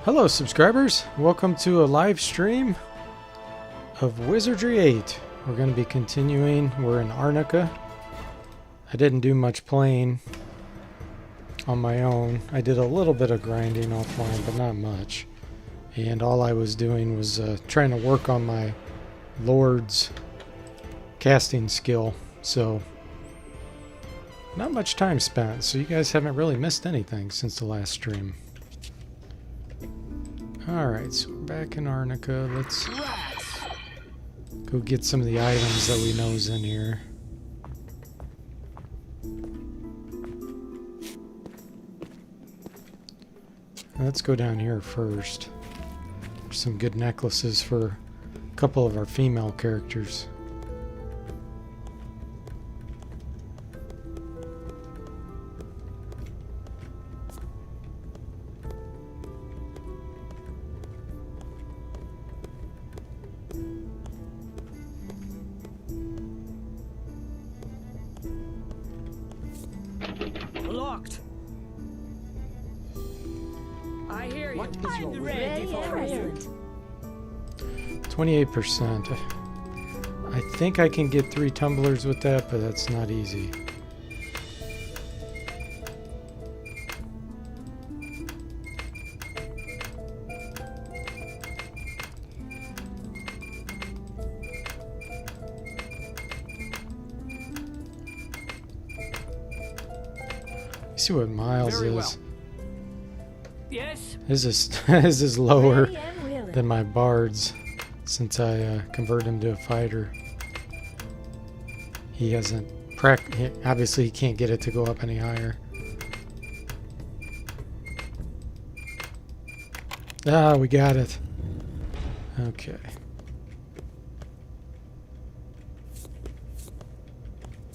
Hello subscribers, welcome to a live stream of Wizardry 8. We're going to be continuing, we're in Arnica. I didn't do much playing on my own. I did a little bit of grinding offline, but not much. And all I was doing was trying to work on my Lord's casting skill. So, not much time spent, so you guys haven't really missed anything since the last stream. Alright, so we're back in Arnica. Let's go get some of the items that we know is in here. Let's go down here first. There's some good necklaces for a couple of our female characters. Locked. I hear you. What is your ready for it. 28%. I think I can get 3 tumblers with that, but that's not easy. See what Miles Very is. well. Yes. His is lower than my Bard's since I converted him to a fighter. He hasn't obviously he can't get it to go up any higher. Ah, we got it. Okay.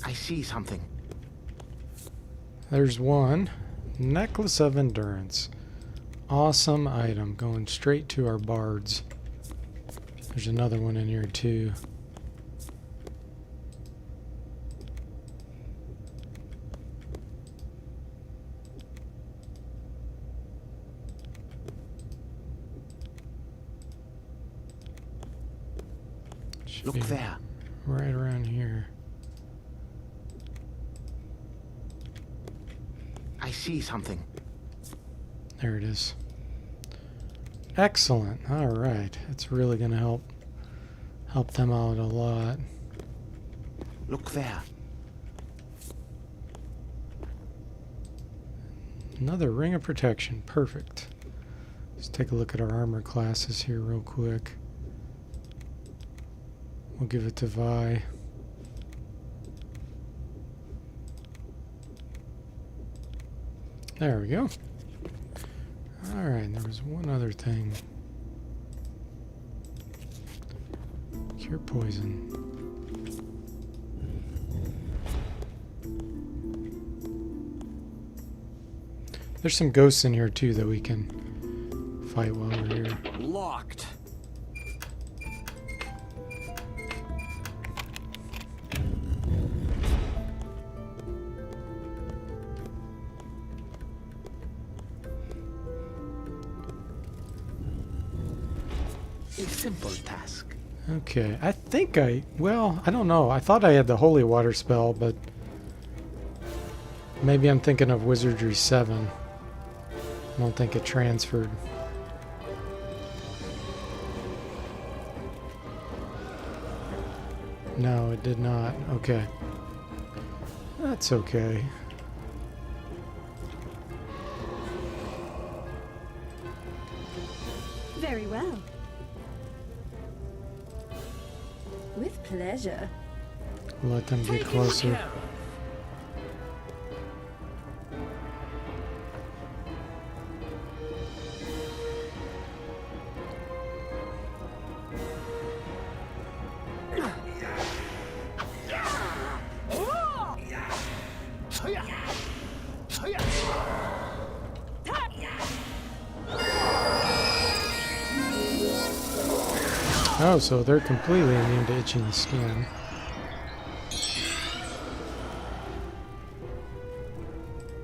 I see something. There's one. Necklace of Endurance. Awesome item. Going straight to our bards. There's another one in here too. Should Look be there. right around here. I see something. There it is. Excellent. All right. That's really going to help them out a lot. Look there. Another ring of protection. Perfect. Let's take a look at our armor classes here real quick. We'll give it to Vi. There we go. Alright, there was one other thing. Cure poison. There's some ghosts in here too that we can fight while we're here. Locked. A simple task. Okay, I think well, I don't know. I thought I had the holy water spell, but maybe I'm thinking of Wizardry 7. I don't think it transferred. No, it did not. Okay. That's okay. Very well. With pleasure. Let them get closer. Oh, so they're completely immune to itching the skin.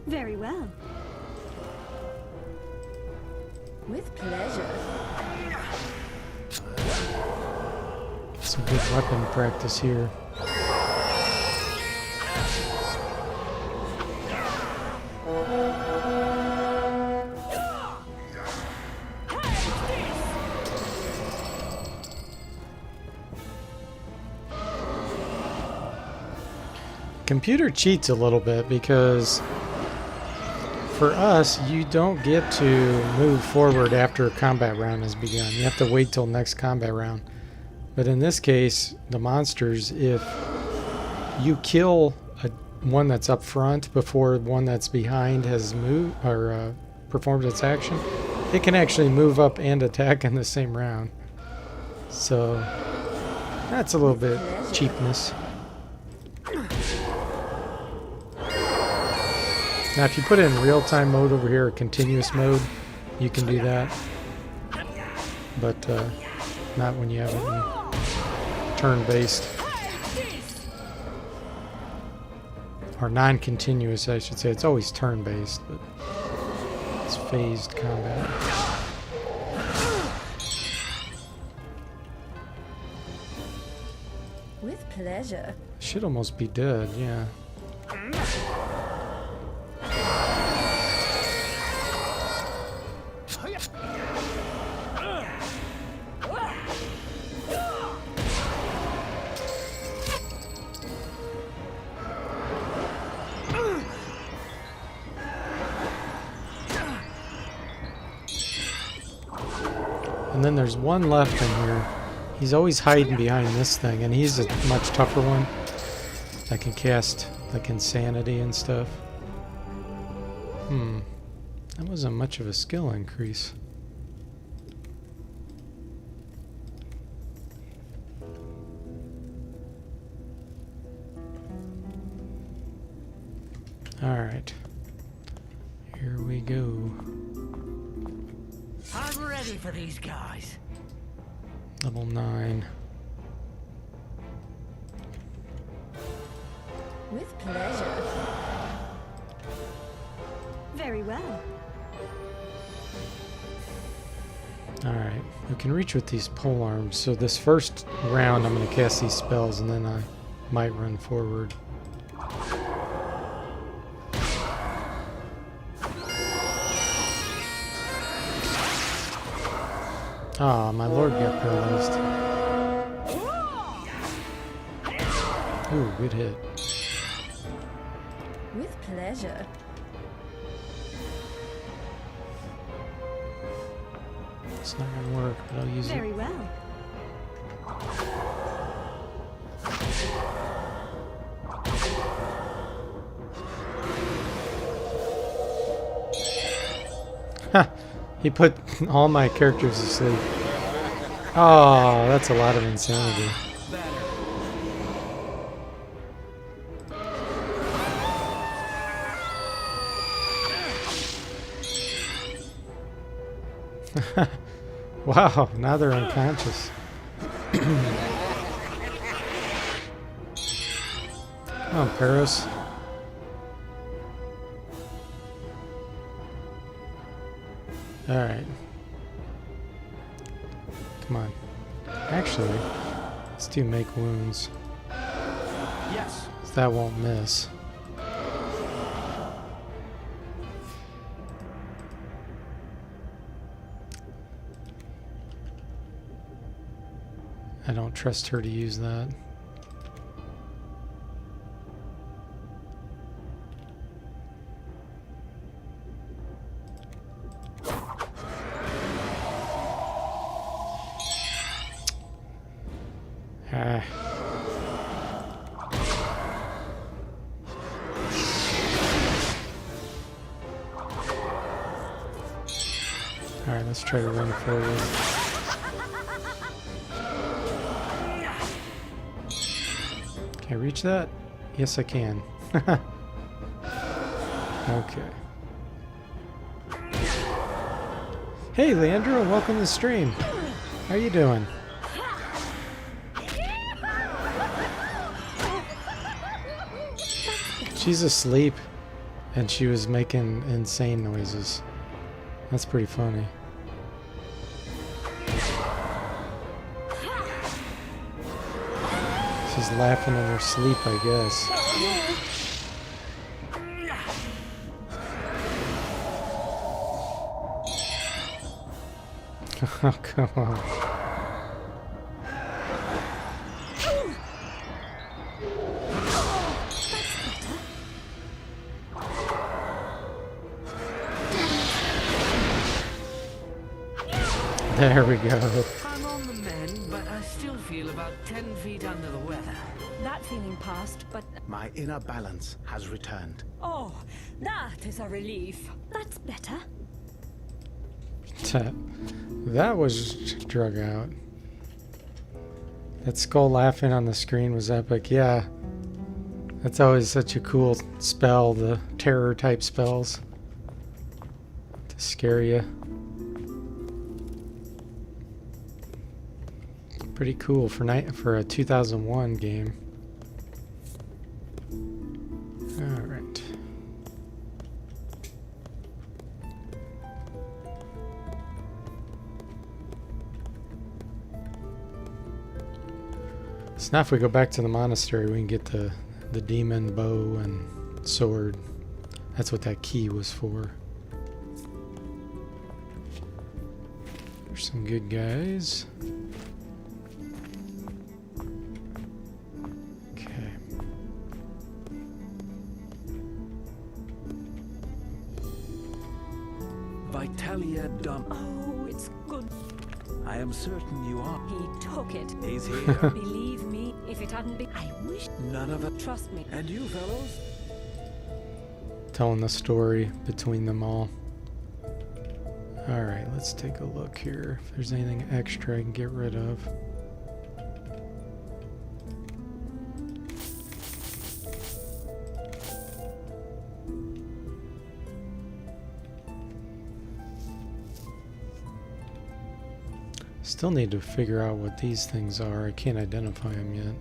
Very well. With pleasure. Some good weapon practice here. Computer cheats a little bit because for us, you don't get to move forward after a combat round has begun. You have to wait till next combat round. But in this case, the monsters, if you kill one that's up front before one that's behind has moved or performed its action, it can actually move up and attack in the same round. So that's a little bit cheapness. Now, if you put it in real-time mode over here, or continuous mode, you can do that. But not when you have it in turn-based. Or non-continuous, I should say. It's always turn-based, but it's phased combat. With pleasure. Should almost be dead, yeah. And then there's one left in here. He's always hiding behind this thing, and he's a much tougher one. That can cast like insanity and stuff. That wasn't much of a skill increase. Alright. Here we go. I'm ready for these guys. Level 9. With pleasure. Very well. Alright, we can reach with these pole arms. So this first round I'm going to cast these spells and then I might run forward. Ah, my lord got paralyzed. Ooh, good hit. With pleasure. It's not gonna work, but I'll use Very it. well. Ha! He put all my characters to sleep. Oh, that's a lot of insanity. Wow, now they're unconscious. Come on, Paris. Alright. Come on. Actually, let's do make wounds. Yes. That won't miss. I don't trust her to use that. Ah. Alright, let's try to run forward. Can I reach that? Yes, I can. Okay. Hey, Leandro, welcome to the stream. How you doing? She's asleep, and she was making insane noises. That's pretty funny. She's laughing in her sleep, I guess. Oh, come on. There we go. I'm on the mend, but I still feel about 10 feet under the weather. That feeling passed, but... My inner balance has returned. Oh, that is a relief. That's better. That was drug out. That skull laughing on the screen was epic. Yeah. That's always such a cool spell, the terror type spells. To scare you. Pretty cool for a 2001 game. All right. So now if we go back to the monastery, we can get the demon bow and sword. That's what that key was for. There's some good guys. Vitalia Dum. Oh, it's good. I am certain you are. He took it. He's here. Believe me, if it hadn't been... I wish... None of it. Trust me. And you fellows? Telling the story between them all. Alright, let's take a look here. If there's anything extra I can get rid of. Still need to figure out what these things are. I can't identify them yet.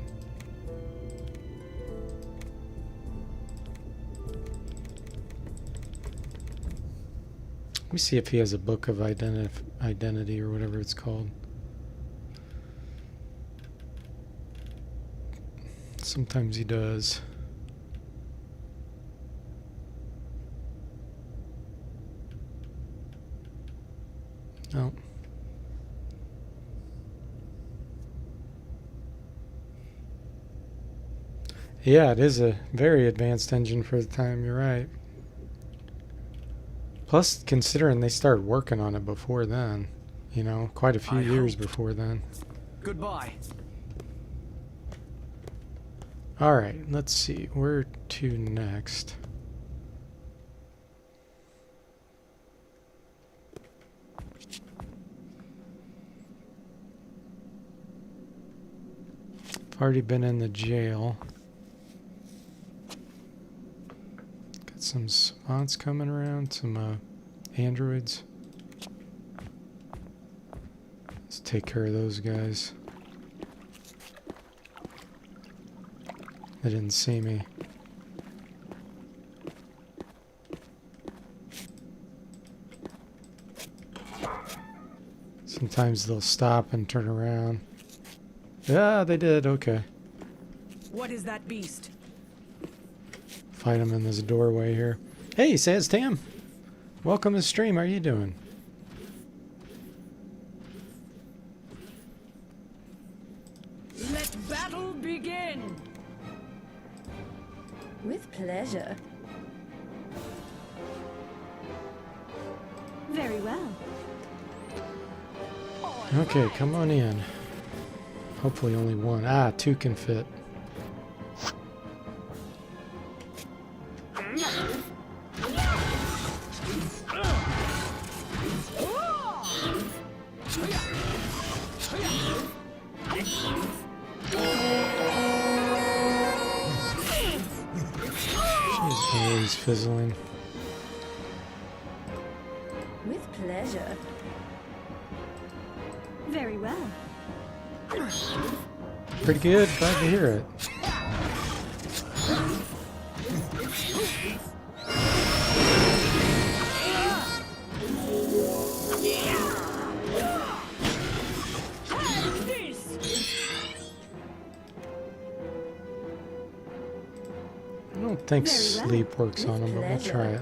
Let me see if he has a book of identity or whatever it's called. Sometimes he does. No. Yeah, it is a very advanced engine for the time, you're right. Plus, considering they started working on it before then, you know, quite a few years before then. Goodbye. Alright, let's see, where to next? I've already been in the jail. Some savants coming around, some androids. Let's take care of those guys. They didn't see me. Sometimes they'll stop and turn around. Yeah, they did. Okay. What is that beast? Fight him in this doorway here. Hey, says Tam. Welcome to the stream. How are you doing? Let battle begin! With pleasure. Very well. Okay, come on in. Hopefully only one. Ah, two can fit. Always fizzling. With pleasure. Very well. Pretty good. Glad to hear it. don't think Very well. sleep works on him, but we'll try it.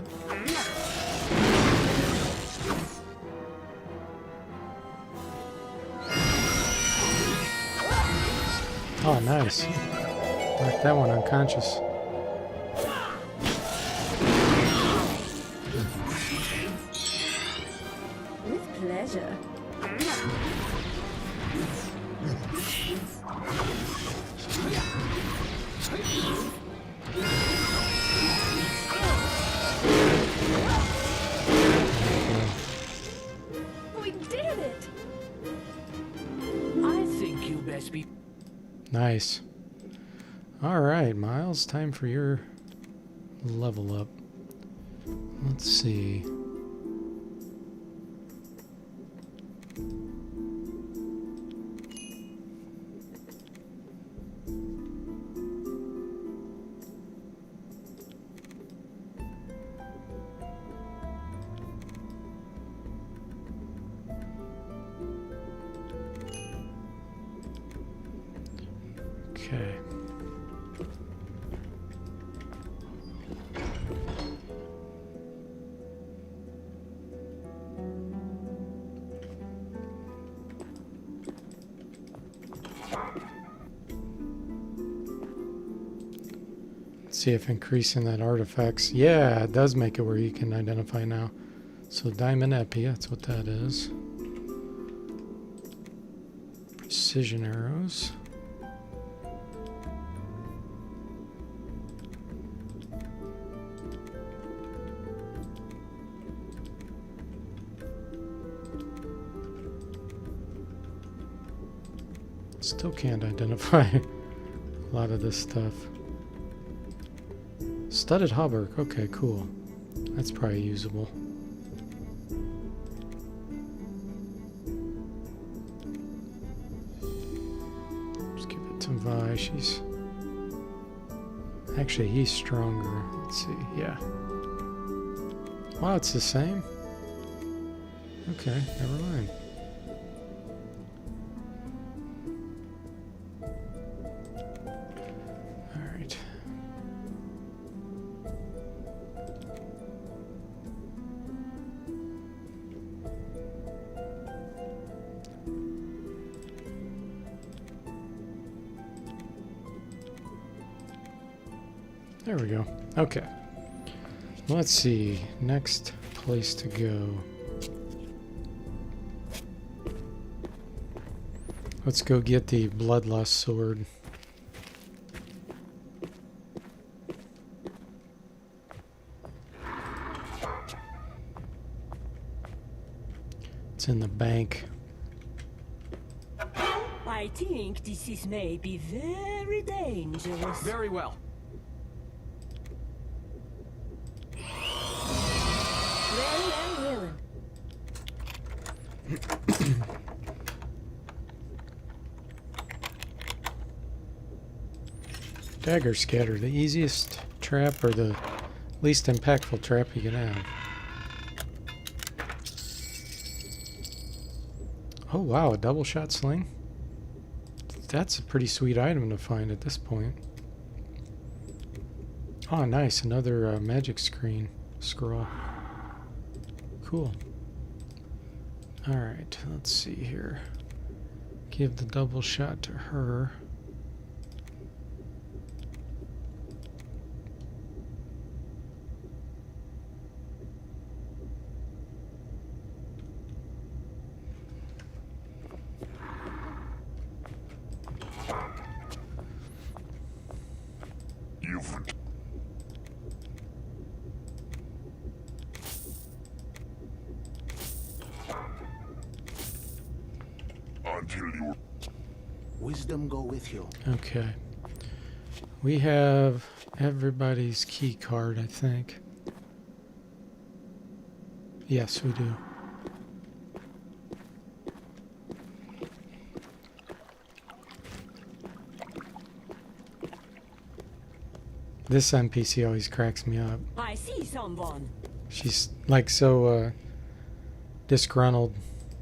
Oh, nice. Knocked that one unconscious. With pleasure. We did it! I think you best be. Nice. Alright, Miles, time for your level up. Let's see. Okay. Let's see if increasing that artifacts. Yeah, it does make it where you can identify now. So diamond epi, that's what that is. Precision arrows. Still can't identify a lot of this stuff. Studded hauberk. Okay, cool. That's probably usable. Just give it to Vi. She's... Actually, he's stronger. Let's see. Yeah. Wow, it's the same? Okay, never mind. Alright. There we go. Okay. Let's see. Next place to go. Let's go get the bloodlust sword. It's in the bank. I think this may be very dangerous. Very well. Well and willing. Dagger scatter, the easiest trap or the least impactful trap you can have. Oh wow, a double shot sling? That's a pretty sweet item to find at this point. Oh nice, another magic scroll. Cool. Alright, let's see here. Give the double shot to her. Wisdom go with you. Okay. We have everybody's key card, I think. Yes, we do. This NPC always cracks me up. I see someone. She's like so disgruntled.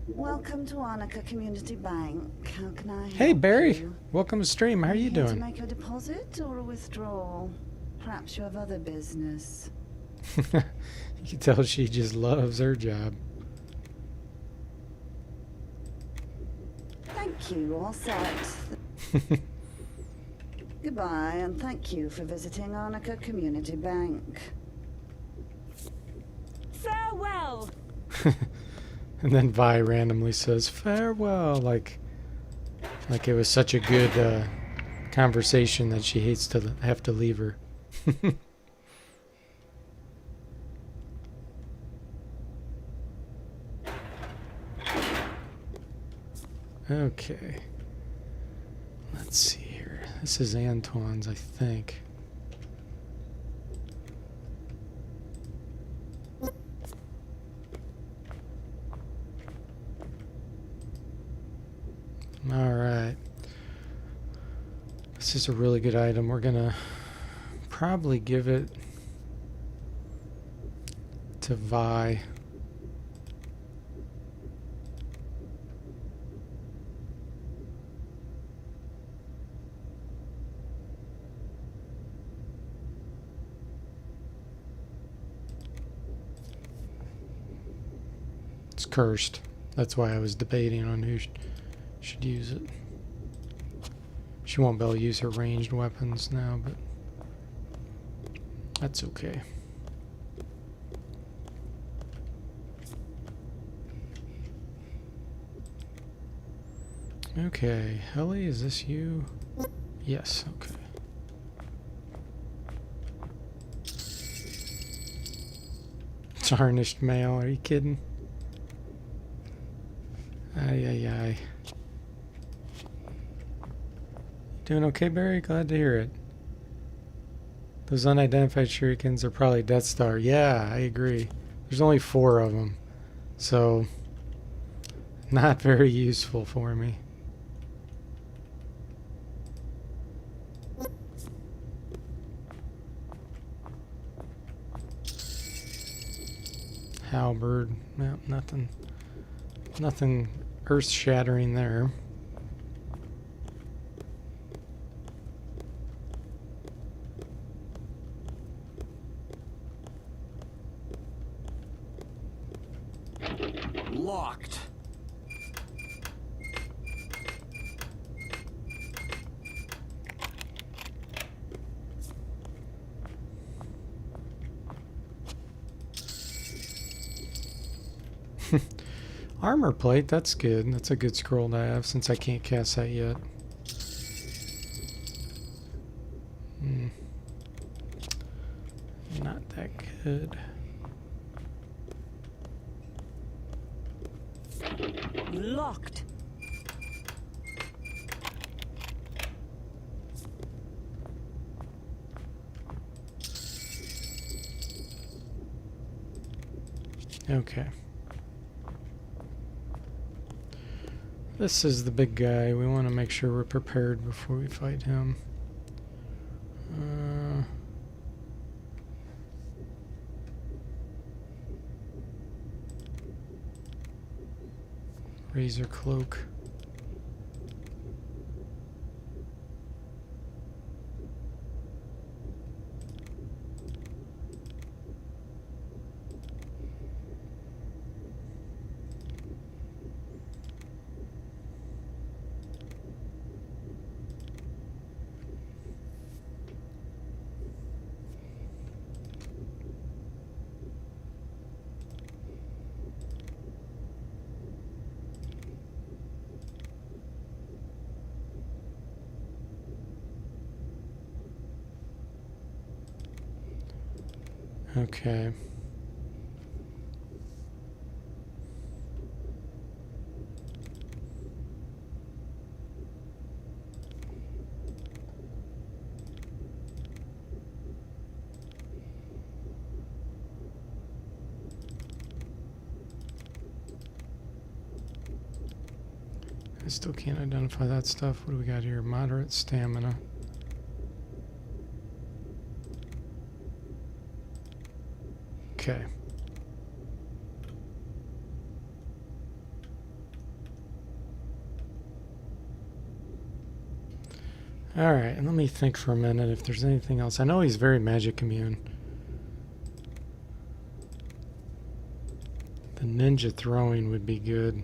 Welcome to Arnica Community Bank. How can I help Hey Barry, you? welcome to stream. How are you Here to doing? make a deposit or a withdrawal? Perhaps you have other business. You can tell she just loves her job. Thank you, all set. Goodbye, and thank you for visiting Arnica Community Bank. Farewell! And then Vi randomly says, farewell, like it was such a good conversation that she hates to have to leave her. Okay. Let's see here. This is Antoine's, I think. Alright. This is a really good item. We're gonna probably give it to Vi. It's cursed. That's why I was debating on who should use it. She won't be able to use her ranged weapons now, but that's okay. Okay, Helly, is this you? Yes, okay. Tarnished male, are you kidding? Ay, ay, ay. Doing okay, Barry? Glad to hear it. Those unidentified shurikens are probably Death Star. Yeah, I agree. There's only 4 of them. So, not very useful for me. Halberd. No, nothing. Nothing earth-shattering there. Locked. Armor plate, that's good. That's a good scroll to have since I can't cast that yet. Not that good. Locked. Okay. This is the big guy. We want to make sure we're prepared before we fight him. Razor cloak. Okay. I still can't identify that stuff. What do we got here? Moderate stamina. Okay. Alright, and let me think for a minute if there's anything else. I know he's very magic immune. The ninja throwing would be good.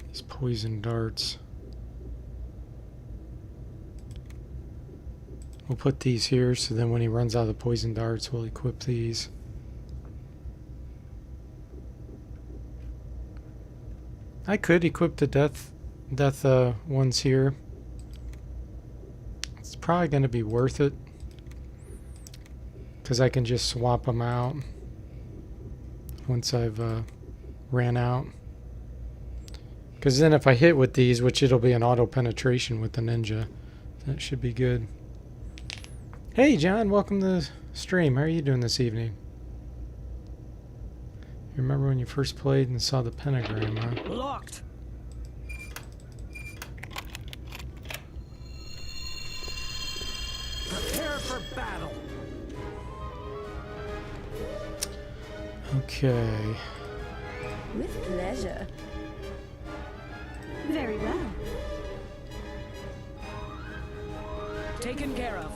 These poison darts. We'll put these here so then when he runs out of the poison darts, we'll equip these. I could equip the death ones here. It's probably going to be worth it because I can just swap them out once I've ran out. Because then if I hit with these, which it'll be an auto penetration with the ninja, that should be good. Hey John, welcome to the stream. How are you doing this evening? You remember when you first played and saw the pentagram, huh? Locked. Prepare for battle. Okay. With pleasure. Very well. Taken care of.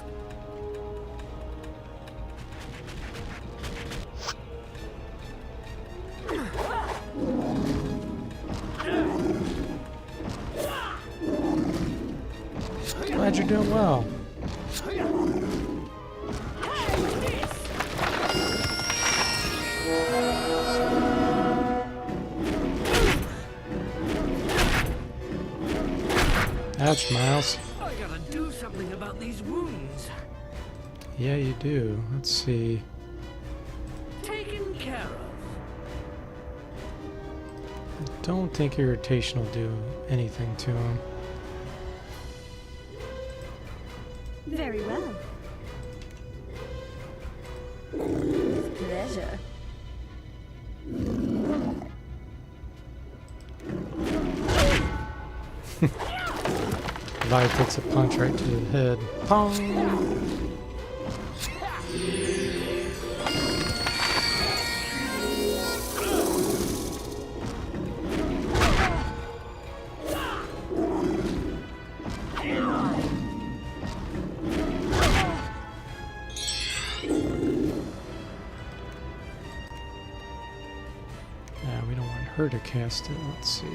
Glad you're doing well. Ouch, Miles. I gotta do something about these wounds. Yeah, you do. Let's see. Taken care of. I don't think irritation will do anything to him. Very well. With pleasure. Vi puts a punch right to the head. Pong! Yeah, we don't want her to cast it. Let's see.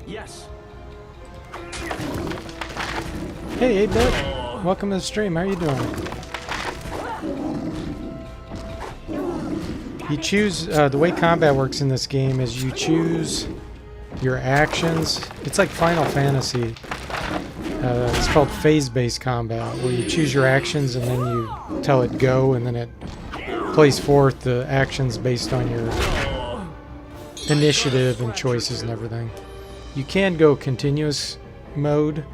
Yes. Hey, 8-Bit. Welcome to the stream. How are you doing? You choose, the way combat works in this game is you choose your actions. It's like Final Fantasy. It's called phase-based combat, where you choose your actions and then you tell it go, and then it plays forth the actions based on your initiative and choices and everything. You can go continuous mode,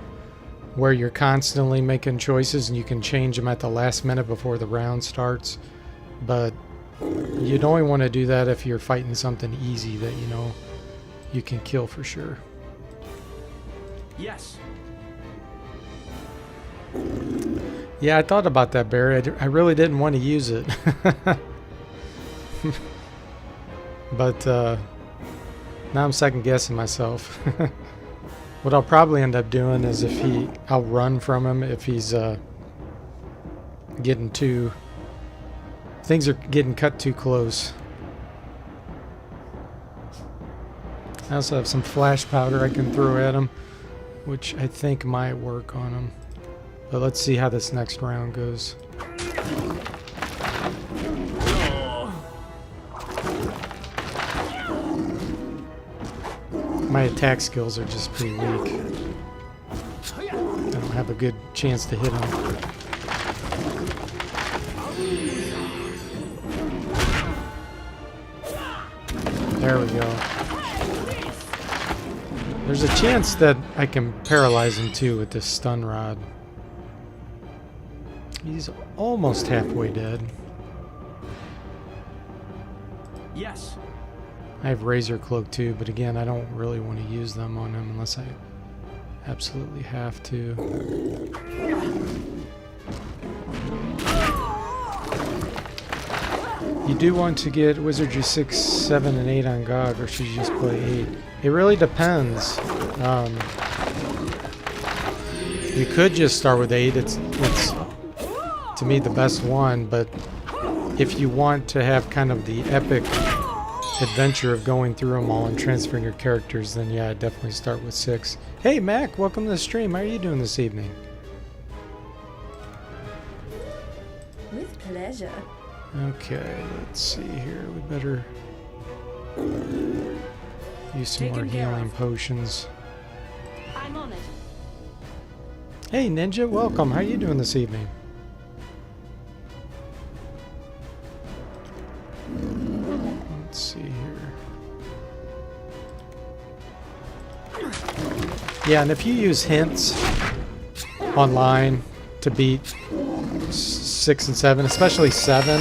where you're constantly making choices and you can change them at the last minute before the round starts, but you'd only want to do that if you're fighting something easy that you know you can kill for sure. Yes. Yeah, I thought about that, Barry. I really didn't want to use it. But now I'm second guessing myself. What I'll probably end up doing is I'll run from him if he's getting too... Things are getting cut too close. I also have some flash powder I can throw at him, which I think might work on him. But let's see how this next round goes. My attack skills are just pretty weak. I don't have a good chance to hit him. There we go. There's a chance that I can paralyze him too with this stun rod. He's almost halfway dead. Yes. I have Razor Cloak too, but again, I don't really want to use them on him unless I absolutely have to. You do want to get Wizardry 6, 7, and 8 on God, or should you just play 8? It really depends. You could just start with 8. It's to me the best one, but if you want to have kind of the epic adventure of going through them all and transferring your characters, then yeah, I'd definitely start with 6. Hey Mac, welcome to the stream. How are you doing this evening? With pleasure. Okay, let's see here. We better use some more Taken care healing of. potions. I'm on it. Hey Ninja, welcome. How are you doing this evening? Let's see here. Yeah, and if you use hints online to beat 6 and 7, especially 7,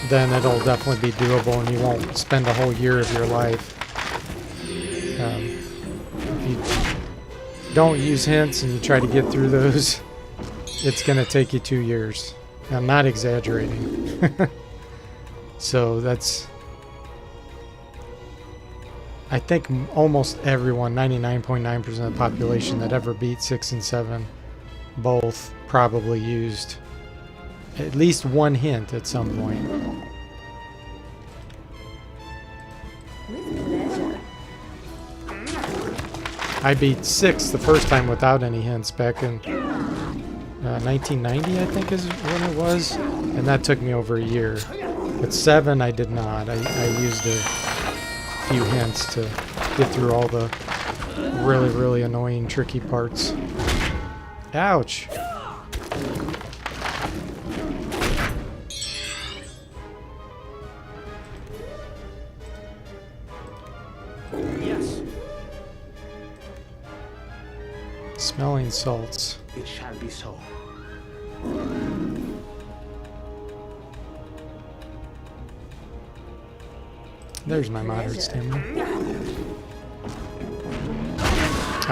then it'll definitely be doable and you won't spend a whole year of your life. If you don't use hints and you try to get through those, it's going to take you 2 years. I'm not exaggerating. So that's... I think almost everyone, 99.9% of the population that ever beat 6 and 7, both probably used at least one hint at some point. With pleasure. I beat 6 the first time without any hints back in 1990, I think is when it was, and that took me over a year. But 7, I did not. I used a few hints to get through all the really, really annoying, tricky parts. Ouch! Yes, Smelling salts. it shall be so. There's my moderate stamina.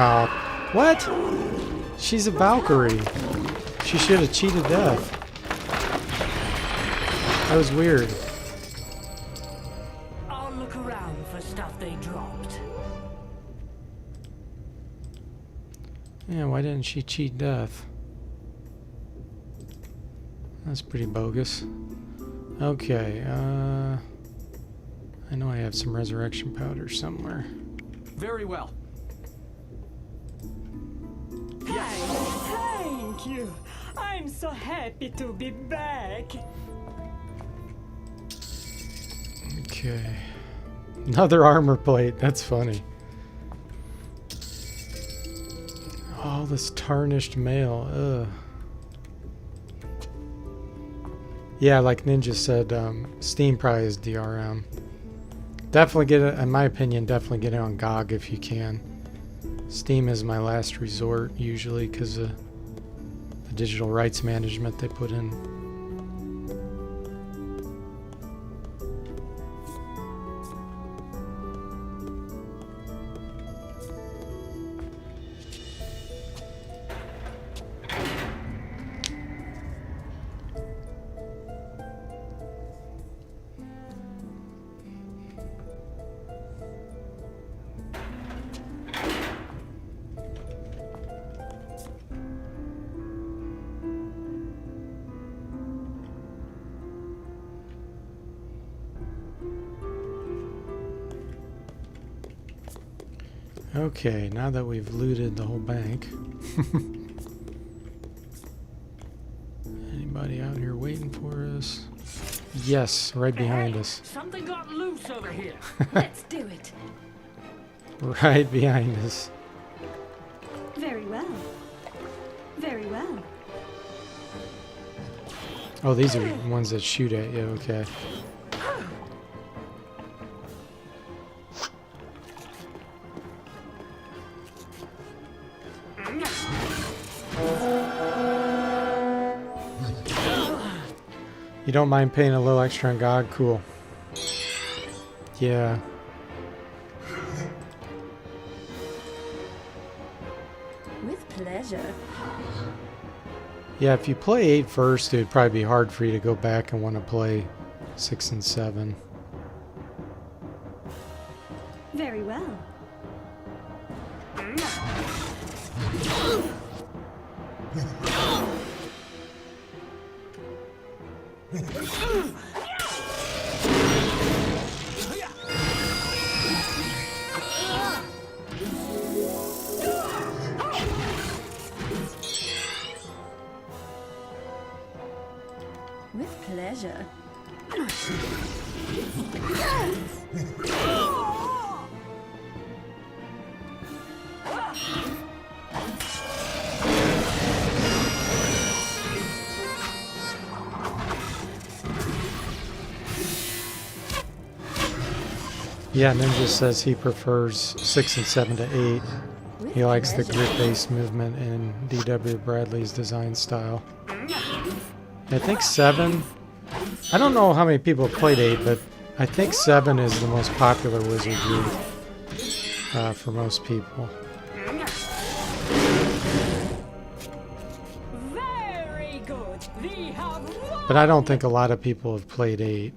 Oh, what? She's a Valkyrie. She should have cheated death. That was weird. I'll look around for stuff they dropped. Yeah, why didn't she cheat death? That's pretty bogus. Okay, I know I have some resurrection powder somewhere. Very well. Thank you. I'm so happy to be back. Okay. Another armor plate. That's funny. Oh, this tarnished mail. Ugh. Yeah, like Ninja said, Steam probably is DRM. Definitely get it, in my opinion, definitely get it on GOG if you can. Steam is my last resort, usually, because of the digital rights management they put in. Okay, now that we've looted the whole bank. Anybody out here waiting for us? Yes, right behind us. Something got loose over here. Let's do it. Right behind us. Very well. Very well. Oh, these are the ones that shoot at you, okay. You don't mind paying a little extra on GOG? Cool. Yeah. With pleasure. Yeah, if you play 8 first, it would probably be hard for you to go back and want to play 6 and 7. Very well. With pleasure. Yeah, Ninja says he prefers 6 and 7 to 8. He likes the grid-based movement in D.W. Bradley's design style. I think 7... I don't know how many people have played 8, but I think 7 is the most popular wizardry for most people. Very good. We have won. But I don't think a lot of people have played 8.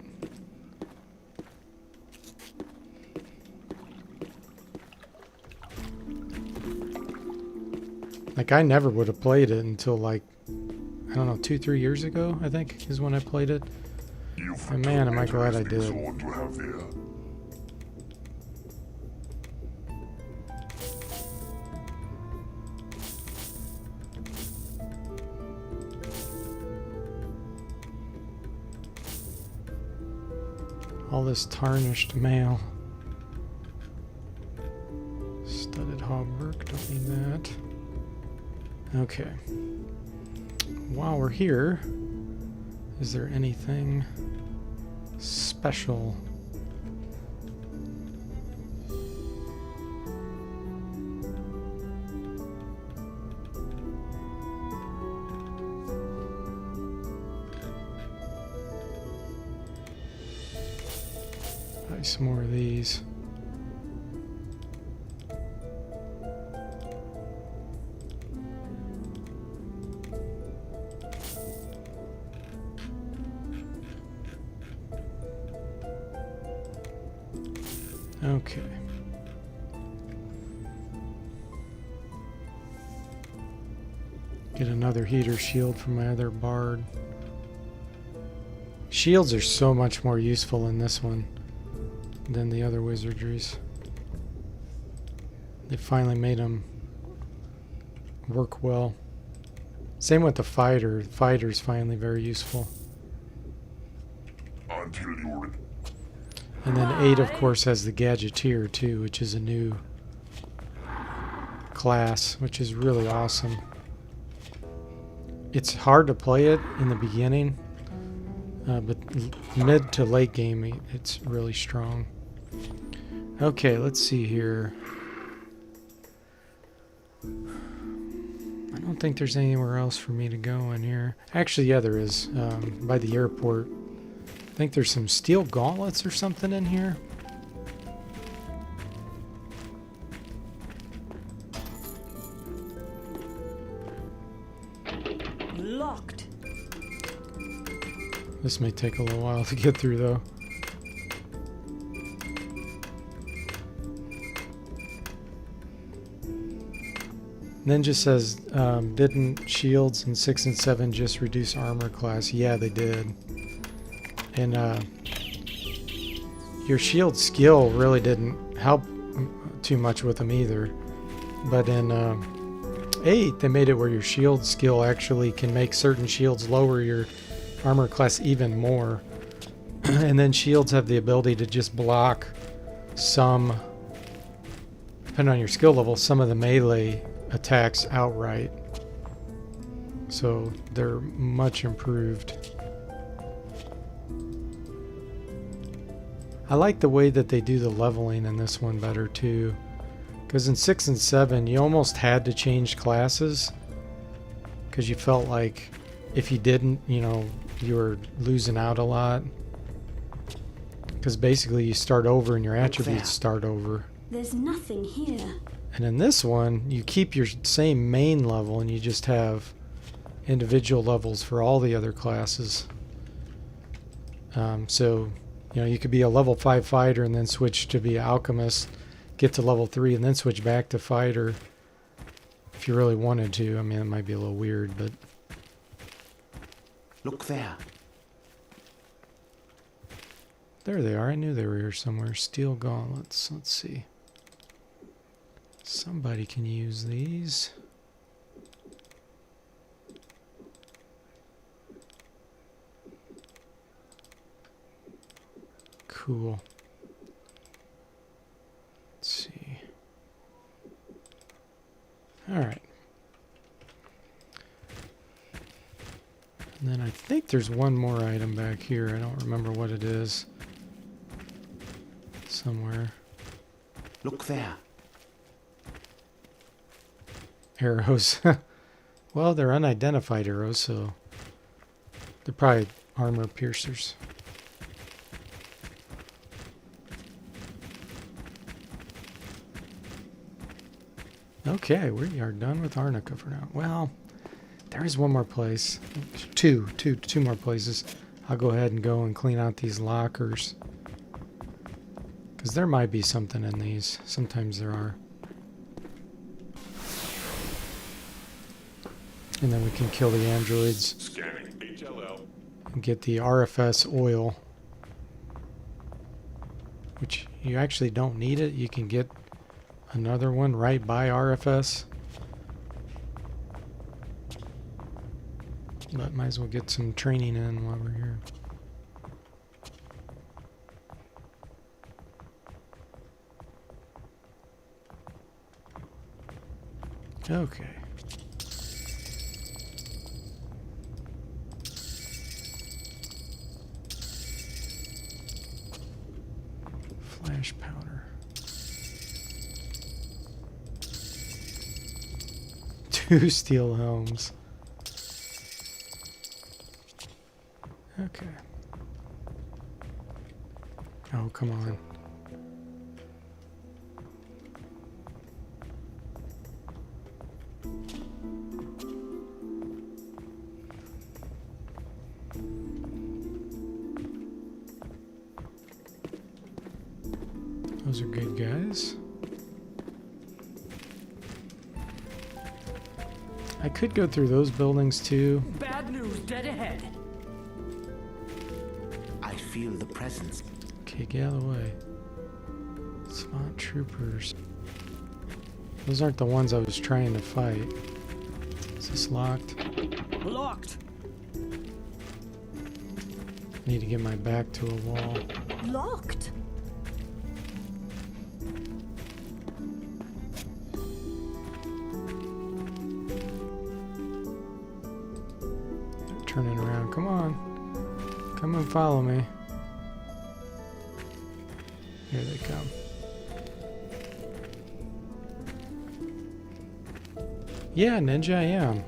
Like, I never would have played it until, like, I don't know, 2-3 years ago, I think, is when I played it. And man, am I glad I did. All this tarnished mail. Studded hogwork, don't need that. Okay. While we're here, is there anything special? Buy some more of these. Okay. Get another heater shield from my other bard. Shields are so much more useful in this one than the other wizardries. They finally made them work well. Same with the fighter. The fighter's finally very useful. Until you're in. And then 8, of course, has the Gadgeteer, too, which is a new class, which is really awesome. It's hard to play it in the beginning, but mid to late game, it's really strong. Okay, let's see here. I don't think there's anywhere else for me to go in here. Actually, yeah, there is, by the airport. I think there's some steel gauntlets or something in here. Locked. This may take a little while to get through, though. Ninja says, didn't shields in 6 and 7 just reduce armor class? Yeah, they did. And your shield skill really didn't help too much with them either. But in 8, they made it where your shield skill actually can make certain shields lower your armor class even more. And then shields have the ability to just block some, depending on your skill level, some of the melee attacks outright. So they're much improved. I like the way that they do the leveling in this one better too, because in 6 and 7 you almost had to change classes because you felt like if you didn't, you know, you were losing out a lot, because basically you start over and your attributes start over. There's nothing here. And in this one you keep your same main level and you just have individual levels for all the other classes. So you know, you could be a level 5 fighter and then switch to be an alchemist, get to level 3 and then switch back to fighter. If you really wanted to, I mean, it might be a little weird, but... Look there. There they are. I knew they were here somewhere. Steel gauntlets. Let's see. Somebody can use these. Cool. Let's see. All right. And then I think there's one more item back here. I don't remember what it is. Somewhere. Look there. Arrows. Well, they're unidentified arrows, so they're probably armor piercers. Okay, we are done with Arnica for now. Well, there is one more place. Two more places. I'll go ahead and go and clean out these lockers. Because there might be something in these. Sometimes there are. And then we can kill the androids. Scanning HLL. And get the RFS oil. Which you actually don't need it. You can get another one right by RFS. But might as well get some training in while we're here. Okay. Flash powder. 2 steel helms. Okay. Oh, come on. Those are good guys. I could go through those buildings too. Bad news dead ahead. I feel the presence. Okay, get out of the way. SWAT troopers. Those aren't the ones I was trying to fight. Is this locked? Locked. Need to get my back to a wall. Locked. They're turning around. Come on. Come and follow me. Here they come. Yeah, Ninja, I am.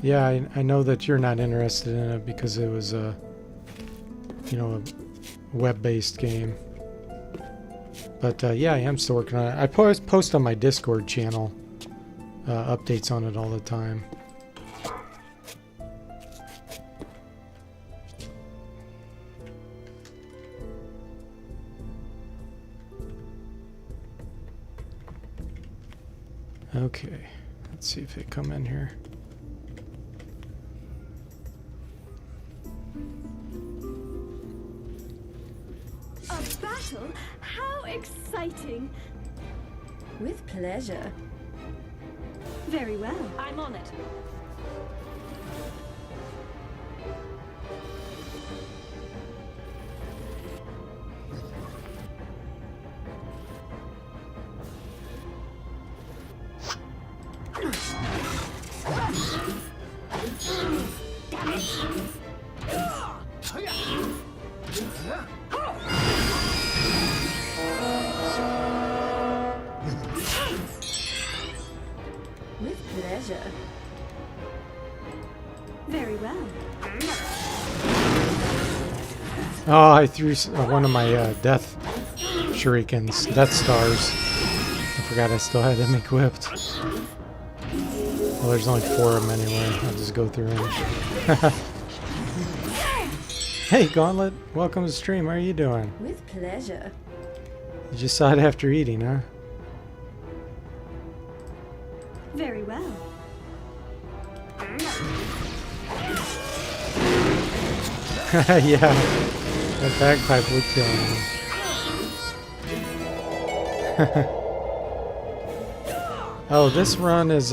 Yeah, I know that you're not interested in it because it was a, you know, a web-based game. But yeah, I am still working on it. I post on my Discord channel updates on it all the time. Okay, let's see if they come in here. A battle? How exciting! With pleasure. Very well. I'm on it. With pleasure. Very well. Oh, I threw one of my death shurikens, death stars. I forgot I still had them equipped. Well, there's only 4 of them anyway. I'll just go through them. Hey, Gauntlet. Welcome to the stream. How are you doing? With pleasure. You just saw it after eating, huh? Very well. Yeah, that bagpipe would kill him. Oh, this run is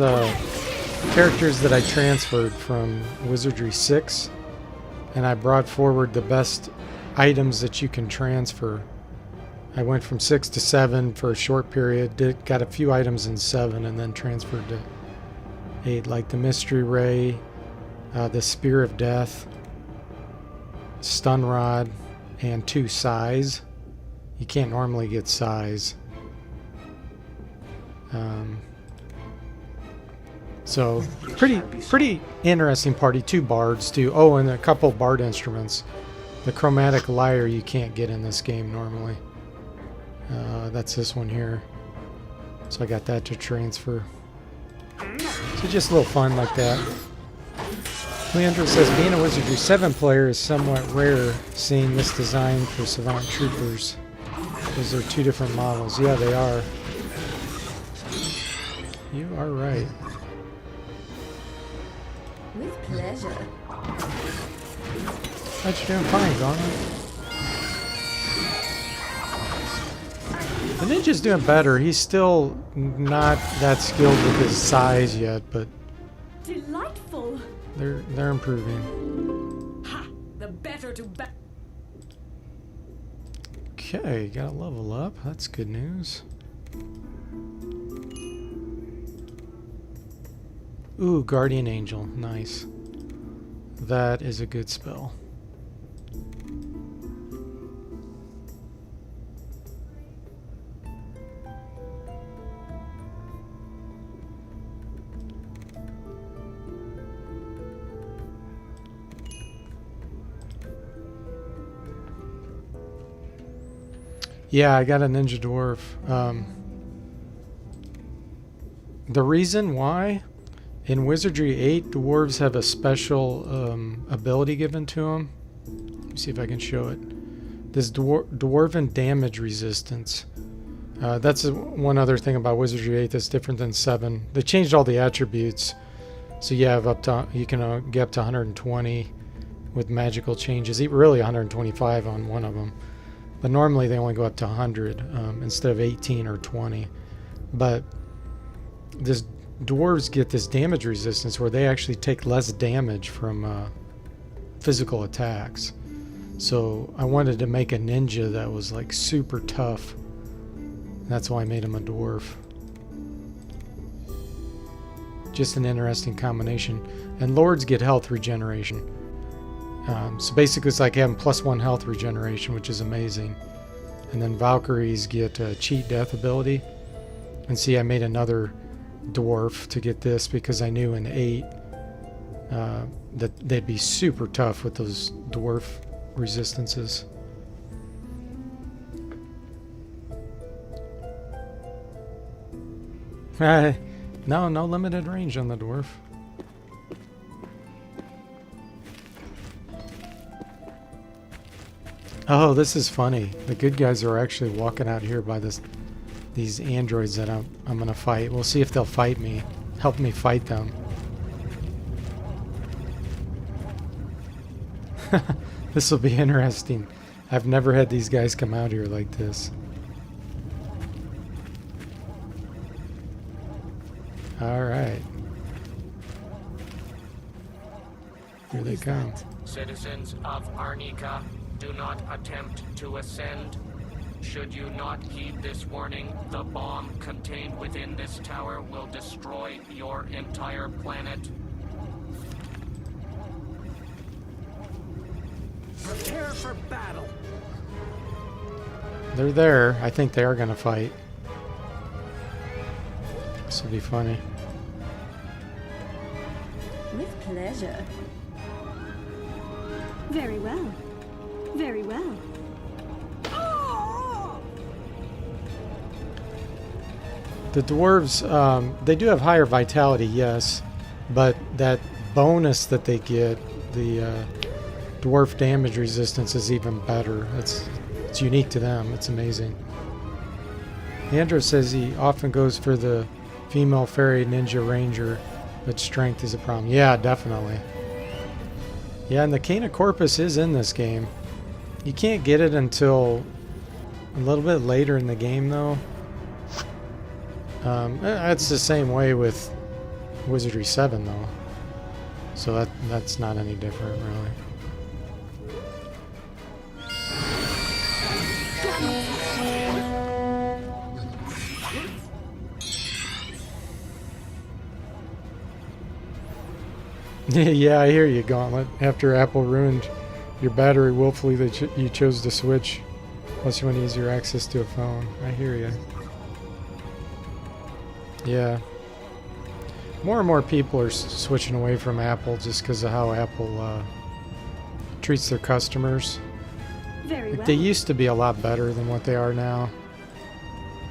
characters that I transferred from Wizardry 6, and I brought forward the best items that you can transfer. I went from 6 to 7 for a short period, got a few items in 7, and then transferred to 8, like the Mystery Ray, the Spear of Death, Stun Rod, and 2 Size. You can't normally get Size. So pretty interesting party. 2 bards too. Oh, and a couple bard instruments. The chromatic lyre you can't get in this game normally. That's this one here. So I got that to transfer. So just a little fun like that. Leandro says, being a Wizardry 7 player is somewhat rare, seeing this design for Savant Troopers. Those are 2 different models. Yeah, they are. You are right. With pleasure. But you're doing fine, Garner. The ninja's doing better. He's still not that skilled with his size yet, but Delightful. they're improving. Ha! The better to bet. Okay, got a level up. That's good news. Ooh, Guardian Angel. Nice. That is a good spell. Yeah, I got a Ninja Dwarf. The reason why, in Wizardry 8, dwarves have a special ability given to them. Let me see if I can show it. This dwarven damage resistance. That's one other thing about Wizardry 8 that's different than 7. They changed all the attributes, so you have up to you can get up to 120 with magical changes. Really 125 on one of them. But normally they only go up to 100 instead of 18 or 20. But this dwarves get this damage resistance where they actually take less damage from physical attacks. So I wanted to make a ninja that was like super tough. That's why I made him a dwarf. Just an interesting combination. And lords get health regeneration. So basically it's like having +1 health regeneration, which is amazing. And then Valkyries get a cheat death ability. And see, I made another dwarf to get this because I knew in 8 that they'd be super tough with those dwarf resistances. No limited range on the dwarf. Oh, this is funny. The good guys are actually walking out here by these androids that I'm gonna fight. We'll see if they'll fight me. Help me fight them. This will be interesting. I've never had these guys come out here like this. Alright. Here they come. Citizens of Arnica, do not attempt to ascend. Should you not heed this warning, the bomb contained within this tower will destroy your entire planet. Prepare for battle. They're there. I think they are going to fight. This will be funny. With pleasure. Very well. Very well. The dwarves, they do have higher vitality, yes, but that bonus that they get, the dwarf damage resistance, is even better. It's unique to them. It's amazing. Andrew says he often goes for the female fairy ninja ranger, but strength is a problem. Yeah, definitely. Yeah, and the Cana Corpus is in this game. You can't get it until a little bit later in the game, though. It's the same way with Wizardry 7, though. So that's not any different, really. Yeah, I hear you, Gauntlet. After Apple ruined your battery willfully, you chose to switch. Plus, you want easier access to a phone. I hear you. Yeah. More and more people are switching away from Apple just because of how Apple treats their customers. Very well. They used to be a lot better than what they are now.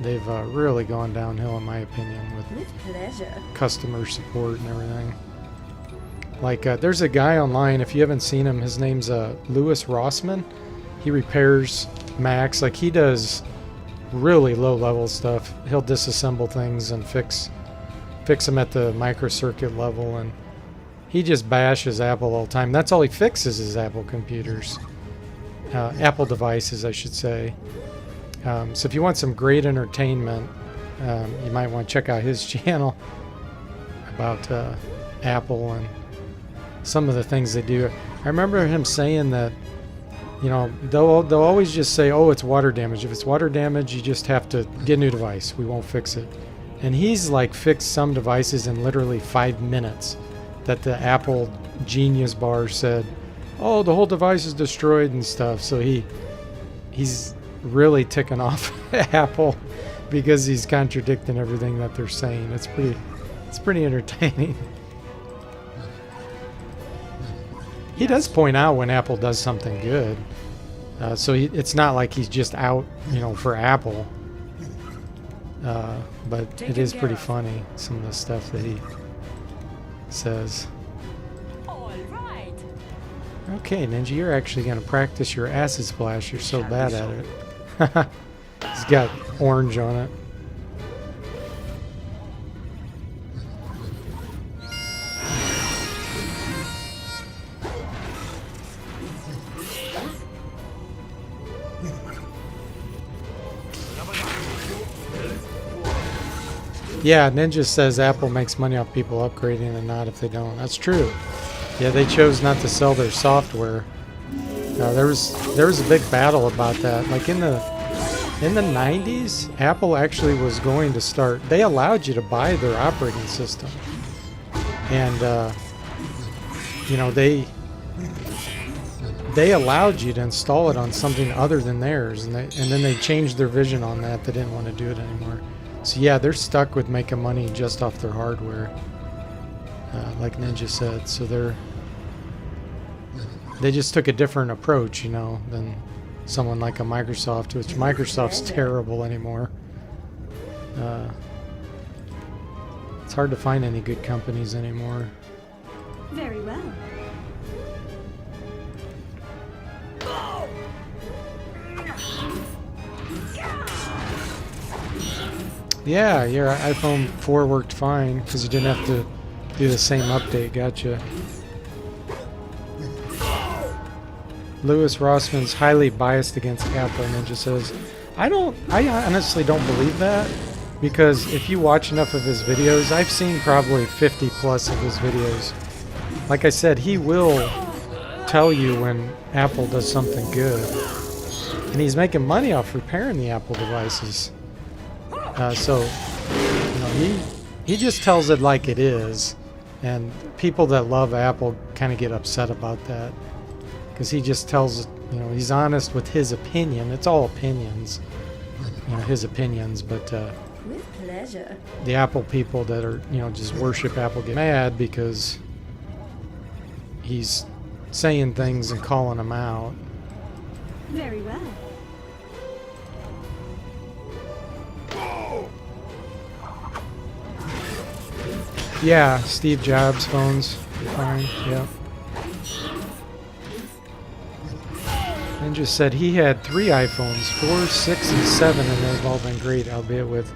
They've really gone downhill, in my opinion, With pleasure. customer support and everything. Like, there's a guy online, if you haven't seen him, his name's Louis Rossman. He repairs Macs. Like, he does really low-level stuff. He'll disassemble things and fix them at the microcircuit level, and he just bashes Apple all the time. That's all he fixes is Apple computers. Apple devices, I should say. So if you want some great entertainment, you might want to check out his channel about Apple and some of the things they do. I remember him saying that, you know, they'll always just say, oh, it's water damage. If it's water damage, you just have to get a new device. We won't fix it. And he's like fixed some devices in literally 5 minutes that the Apple Genius Bar said, oh, the whole device is destroyed and stuff. So he's really ticking off Apple because he's contradicting everything that they're saying. It's pretty entertaining. He does point out when Apple does something good. So it's not like he's just out, you know, for Apple. But it is pretty funny, some of the stuff that he says. All right. Okay, Ninja, you're actually going to practice your acid splash. You're so bad at it. He's got orange on it. Yeah, Ninja says Apple makes money off people upgrading and not if they don't. That's true. Yeah, they chose not to sell their software. There was a big battle about that. Like in the 90s, Apple actually was going to start. They allowed you to buy their operating system, and you know they allowed you to install it on something other than theirs, and then they changed their vision on that. They didn't want to do it anymore. So yeah, they're stuck with making money just off their hardware, like Ninja said. So they just took a different approach, you know, than someone like a Microsoft, which Microsoft's terrible anymore. It's hard to find any good companies anymore. Very well. Yeah, your iPhone 4 worked fine because you didn't have to do the same update. Gotcha. Louis Rossman's highly biased against Apple, Ninja says. I honestly don't believe that, because if you watch enough of his videos, I've seen probably 50 plus of his videos. Like I said, he will tell you when Apple does something good. And he's making money off repairing the Apple devices. So, you know, he just tells it like it is, and people that love Apple kind of get upset about that, because he just tells, you know, he's honest with his opinion. It's all opinions, you know, his opinions, but With pleasure. the Apple people that are, you know, just worship Apple get mad because he's saying things and calling them out. Very well. Yeah, Steve Jobs phones, fine, yeah. And just said he had 3 iPhones, 4, 6, and 7, and they've all been great, albeit with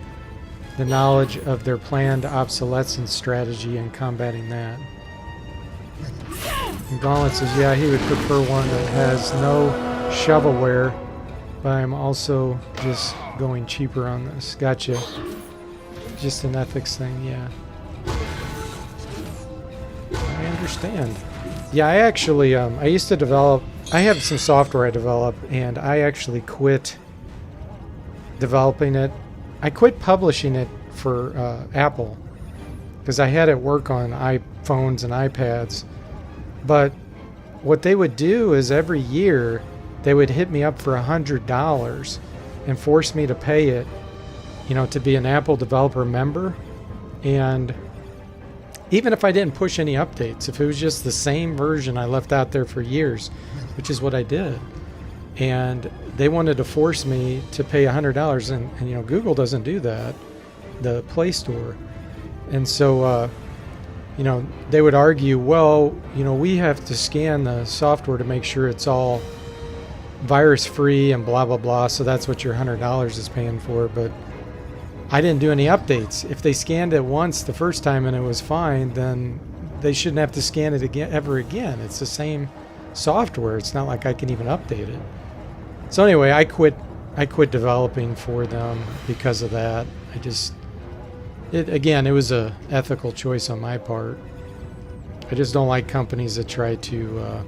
the knowledge of their planned obsolescence strategy and combating that. And Gauntlet says, yeah, he would prefer one that has no shovelware, but I'm also just going cheaper on this. Gotcha. Just an ethics thing, yeah. I understand. Yeah, I actually, I used to develop, I have some software I develop, and I actually quit developing it. I quit publishing it for Apple, because I had it work on iPhones and iPads. But what they would do is every year, they would hit me up for $100 and force me to pay it, you know, to be an Apple developer member. And even if I didn't push any updates, if it was just the same version I left out there for years, which is what I did, and they wanted to force me to pay $100, and you know, Google doesn't do that, the Play Store. And so, you know, they would argue, well, you know, we have to scan the software to make sure it's all virus free and blah blah blah, so that's what your $100 is paying for. But I didn't do any updates. If they scanned it once the first time and it was fine, then they shouldn't have to scan it again ever again. It's the same software. It's not like I can even update it. So anyway, I quit developing for them because of that. It was a ethical choice on my part. I just don't like companies that try to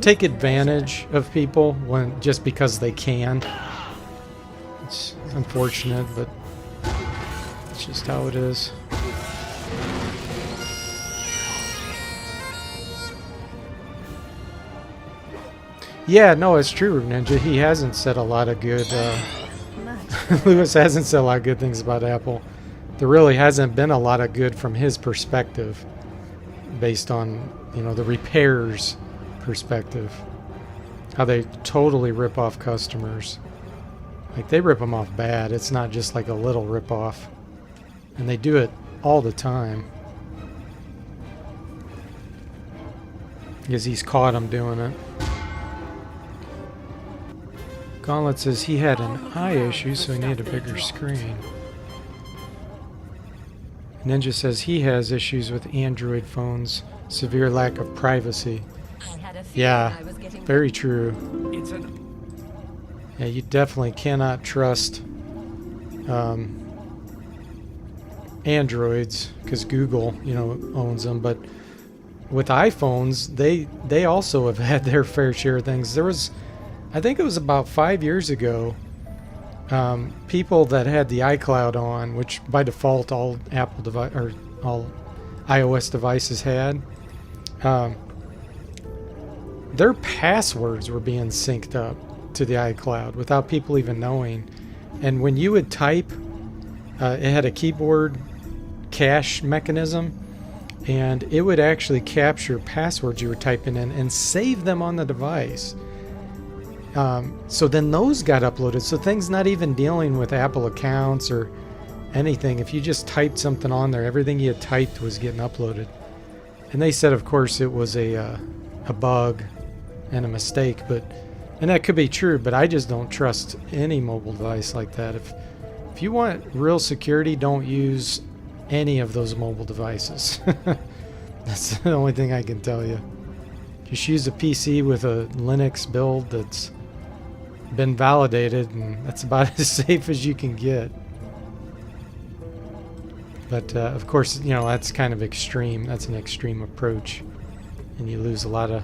take advantage of people just because they can. It's unfortunate, but it's just how it is. Yeah, no, it's true, Ninja. He hasn't said a lot of good. Lewis hasn't said a lot of good things about Apple. There really hasn't been a lot of good from his perspective, based on, you know, the repairers' perspective. How they totally rip off customers. Like, they rip them off bad. It's not just like a little rip off. And they do it all the time. Because he's caught them doing it. Gauntlet says he had an eye issue, so he needed a bigger screen. Ninja says he has issues with Android phones. Severe lack of privacy. Yeah, very true. Yeah, you definitely cannot trust Androids, because Google, you know, owns them. But with iPhones, they also have had their fair share of things. There was, I think it was about 5 years ago, people that had the iCloud on, which by default all Apple device or all iOS devices had, their passwords were being synced up to the iCloud without people even knowing. And when you would type, it had a keyboard cache mechanism, and it would actually capture passwords you were typing in and save them on the device. So then those got uploaded. So things not even dealing with Apple accounts or anything. If you just typed something on there, everything you had typed was getting uploaded. And they said, of course, it was a bug and a mistake, and that could be true, but I just don't trust any mobile device like that. If you want real security, don't use any of those mobile devices. That's the only thing I can tell you. Just use a PC with a Linux build that's been validated, and that's about as safe as you can get. But of course, you know, that's kind of extreme. That's an extreme approach, and you lose a lot of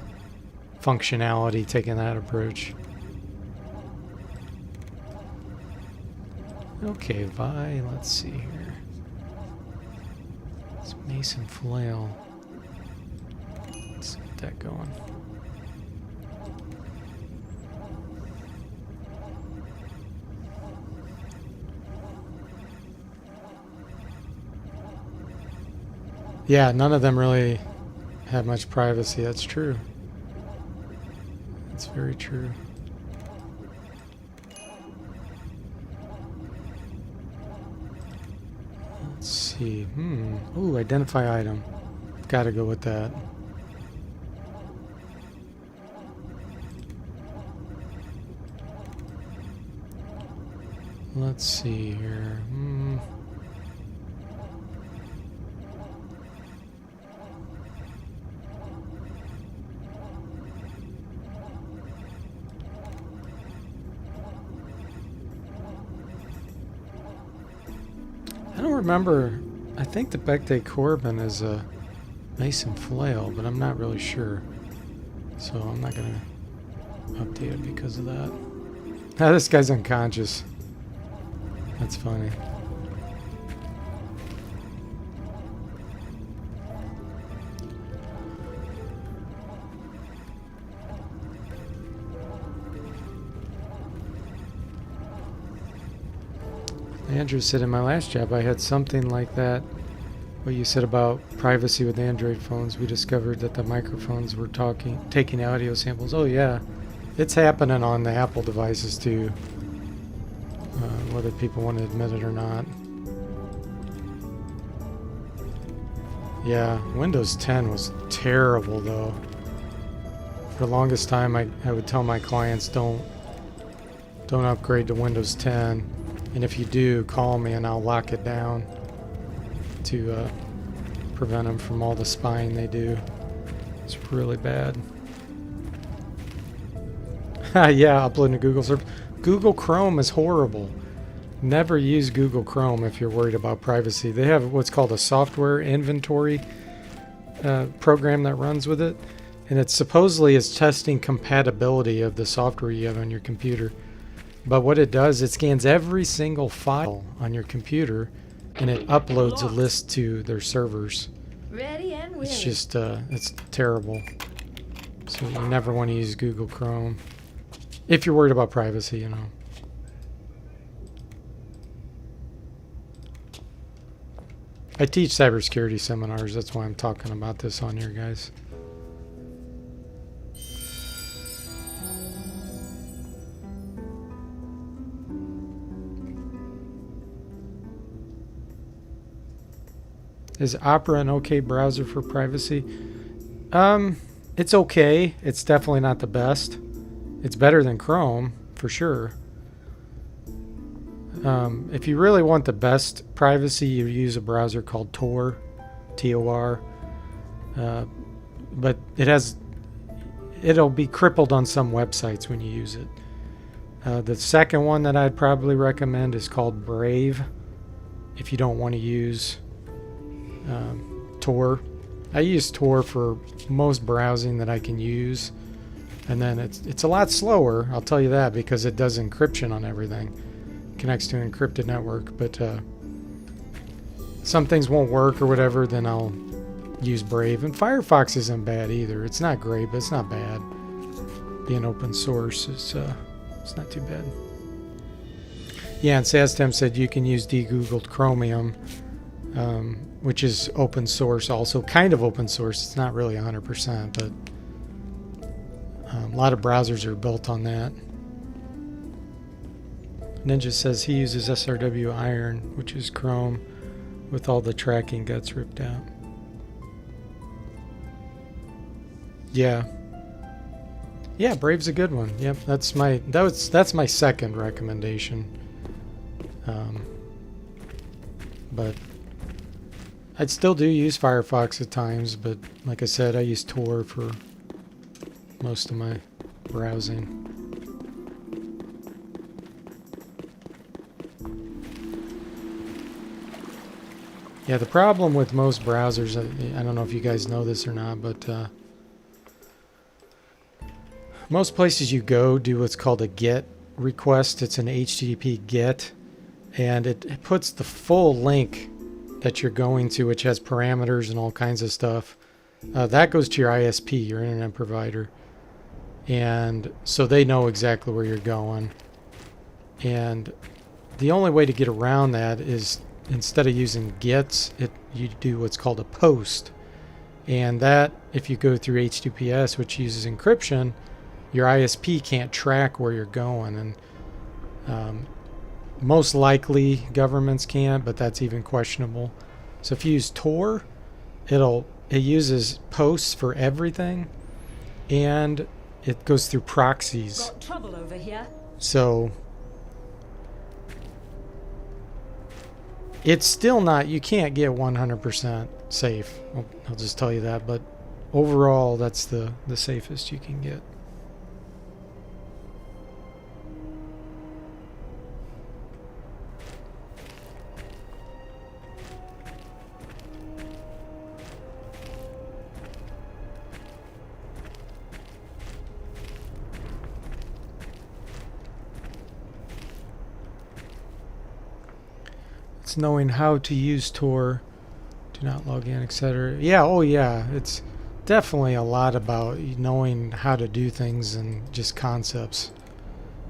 functionality taking that approach. Okay, Vi, let's see here. It's Mason Flail. Let's get that going. Yeah, none of them really have much privacy. That's true. That's very true. Let's see. Ooh, identify item. Gotta go with that. Let's see here. I don't remember. I think the Becte Corbin is a Mason Flail, but I'm not really sure. So I'm not going to update it because of that. Ah, this guy's unconscious. That's funny. Andrew said in my last job I had something like that. What you said about privacy with Android phones, we discovered that the microphones were taking audio samples. Oh yeah, it's happening on the Apple devices too, whether people want to admit it or not. Yeah, Windows 10 was terrible though. For the longest time I would tell my clients don't upgrade to Windows 10, and if you do, call me and I'll lock it down to prevent them from all the spying they do. It's really bad. Yeah, uploading to Google search. Google Chrome is horrible. Never use Google Chrome if you're worried about privacy. They have what's called a software inventory program that runs with it, and it supposedly is testing compatibility of the software you have on your computer. But what it does, it scans every single file on your computer and it uploads a list to their servers. Ready and willing. It's just, it's terrible. So you never want to use Google Chrome. If you're worried about privacy, you know. I teach cybersecurity seminars, that's why I'm talking about this on here, guys. Is Opera an okay browser for privacy? It's okay. It's definitely not the best. It's better than Chrome, for sure. If you really want the best privacy, you use a browser called Tor, T-O-R. But it'll be crippled on some websites when you use it. The second one that I'd probably recommend is called Brave, if you don't want to use Tor. I use Tor for most browsing that I can use, and then it's a lot slower, I'll tell you that, because it does encryption on everything. It connects to an encrypted network, but some things won't work or whatever, then I'll use Brave. And Firefox isn't bad either. It's not great, but it's not bad. Being open source is it's not too bad. Yeah, and Sastem said you can use de-googled Chromium, which is open source also. Kind of open source. It's not really 100%, but a lot of browsers are built on that. Ninja says he uses SRW Iron, which is Chrome, with all the tracking guts ripped out. Yeah. Yeah, Brave's a good one. Yep, that's my second recommendation. But I still do use Firefox at times, but like I said, I use Tor for most of my browsing. Yeah, the problem with most browsers, I don't know if you guys know this or not, but most places you go do what's called a GET request. It's an HTTP GET, and it puts the full link that you're going to, which has parameters and all kinds of stuff. That goes to your ISP, your internet provider. And so they know exactly where you're going. And the only way to get around that is, instead of using GETs, you do what's called a POST. And that, if you go through HTTPS, which uses encryption, your ISP can't track where you're going. And most likely governments can't, but that's even questionable. So if you use Tor, it uses posts for everything, and it goes through proxies. Got trouble over here. So It's still not, you can't get 100% safe. I'll just tell you that, but overall that's the safest you can get. It's knowing how to use Tor, do not log in, etc. Yeah, oh yeah, it's definitely a lot about knowing how to do things and just concepts.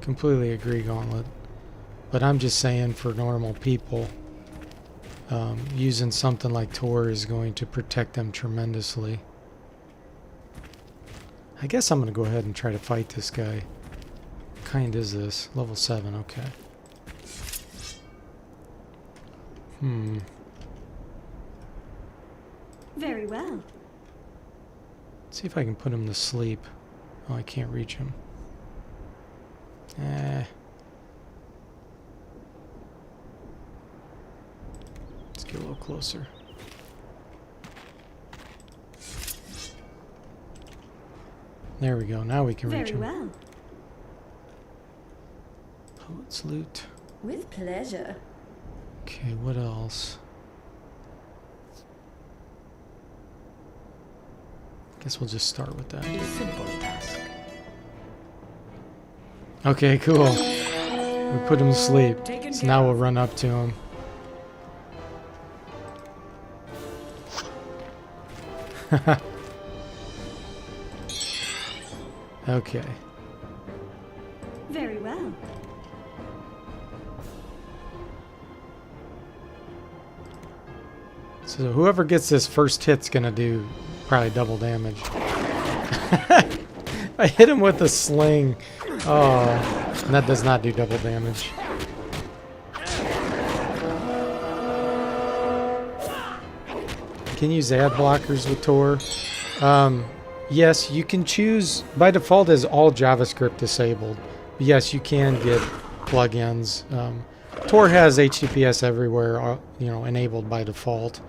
Completely agree, Gauntlet. But I'm just saying, for normal people, using something like Tor is going to protect them tremendously. I guess I'm going to go ahead and try to fight this guy. What kind is this? Level 7, okay. Very well. Let's see if I can put him to sleep. Oh, I can't reach him. Let's get a little closer. There we go. Now we can reach Very him. well. Poet's loot. With pleasure. Okay, what else? Guess we'll just start with that. A simple task. Okay, cool. We put him to sleep. So now we'll run up to him. Okay. Very well. So whoever gets this first hit's gonna do probably double damage. I hit him with a sling. Oh, and that does not do double damage. Can you use ad blockers with Tor? Yes, you can choose. By default, is all JavaScript disabled. But yes, you can get plugins. Tor has HTTPS everywhere, enabled by default.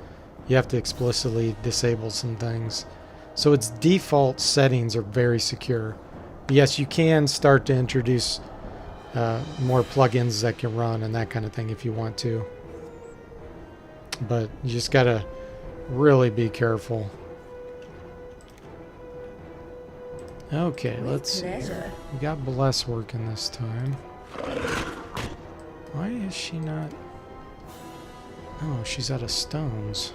You have to explicitly disable some things. So its default settings are very secure. But yes, you can start to introduce more plugins that can run and that kind of thing if you want to. But you just gotta really be careful. Okay, let's see here. We got Bless working this time. Why is she not? Oh, she's out of stones.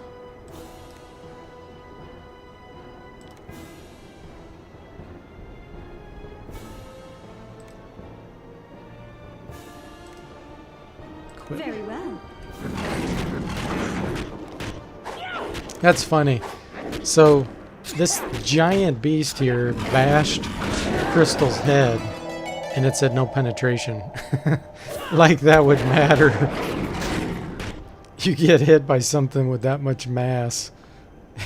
Quit. Very well. That's funny. So this giant beast here bashed Crystal's head and it said no penetration. Like that would matter. You get hit by something with that much mass,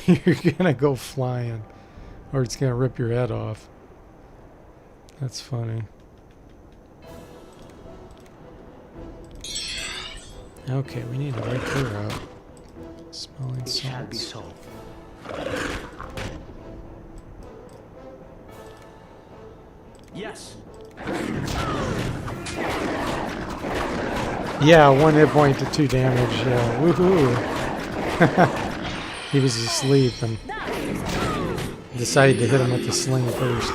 you're gonna go flying, or it's gonna rip your head off. That's funny. Okay, we need to wake her up. Smelling It shall be salts. so. Yes. Yeah, 1 hit point to 2 damage. Yeah, woohoo! He was asleep and decided to hit him with the sling first.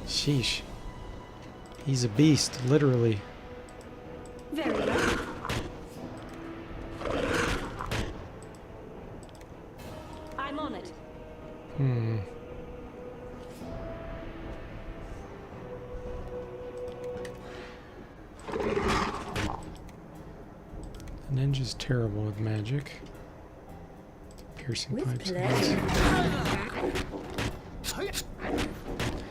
Sheesh. He's a beast, literally. Very well. I'm on it. Ninja's terrible with magic. Piercing With pipes. pleasure.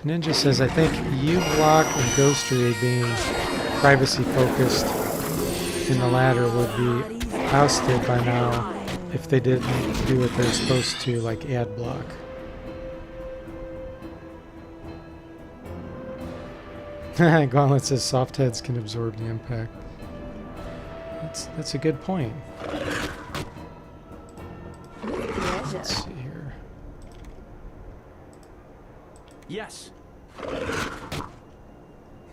Ninja says, I think uBlock and Ghostry being privacy focused in the latter would be ousted by now if they didn't do what they're supposed to, like ad block. Gauntlet says soft heads can absorb the impact. That's a good point. Pleasure. Let's see here. Yes.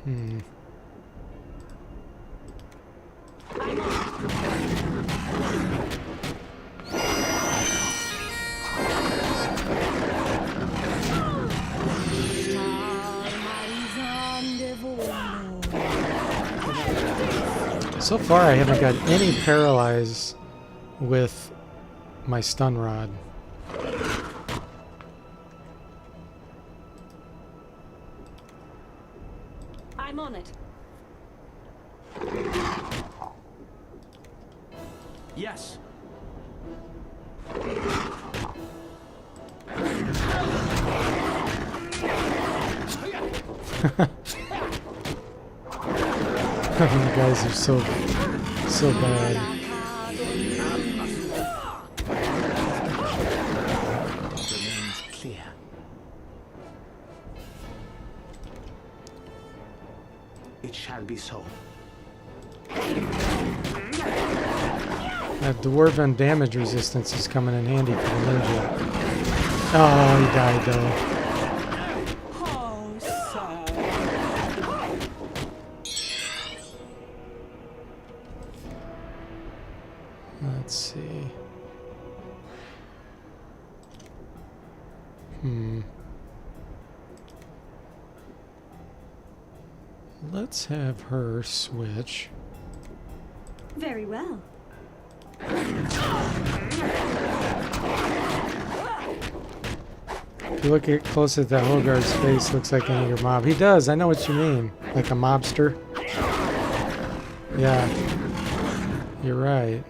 Hmm. So far, I haven't got any paralyze with my stun rod. I'm on it. Yes. You guys are so bad. Remains clear. It shall be so. That dwarven damage resistance is coming in handy for the ninja. Oh, he died though. How sad. Let's see. Let's have her switch. Very well. If you look close at that Hogarth's face, looks like an angry mob. He does, I know what you mean. Like a mobster. Yeah. You're right.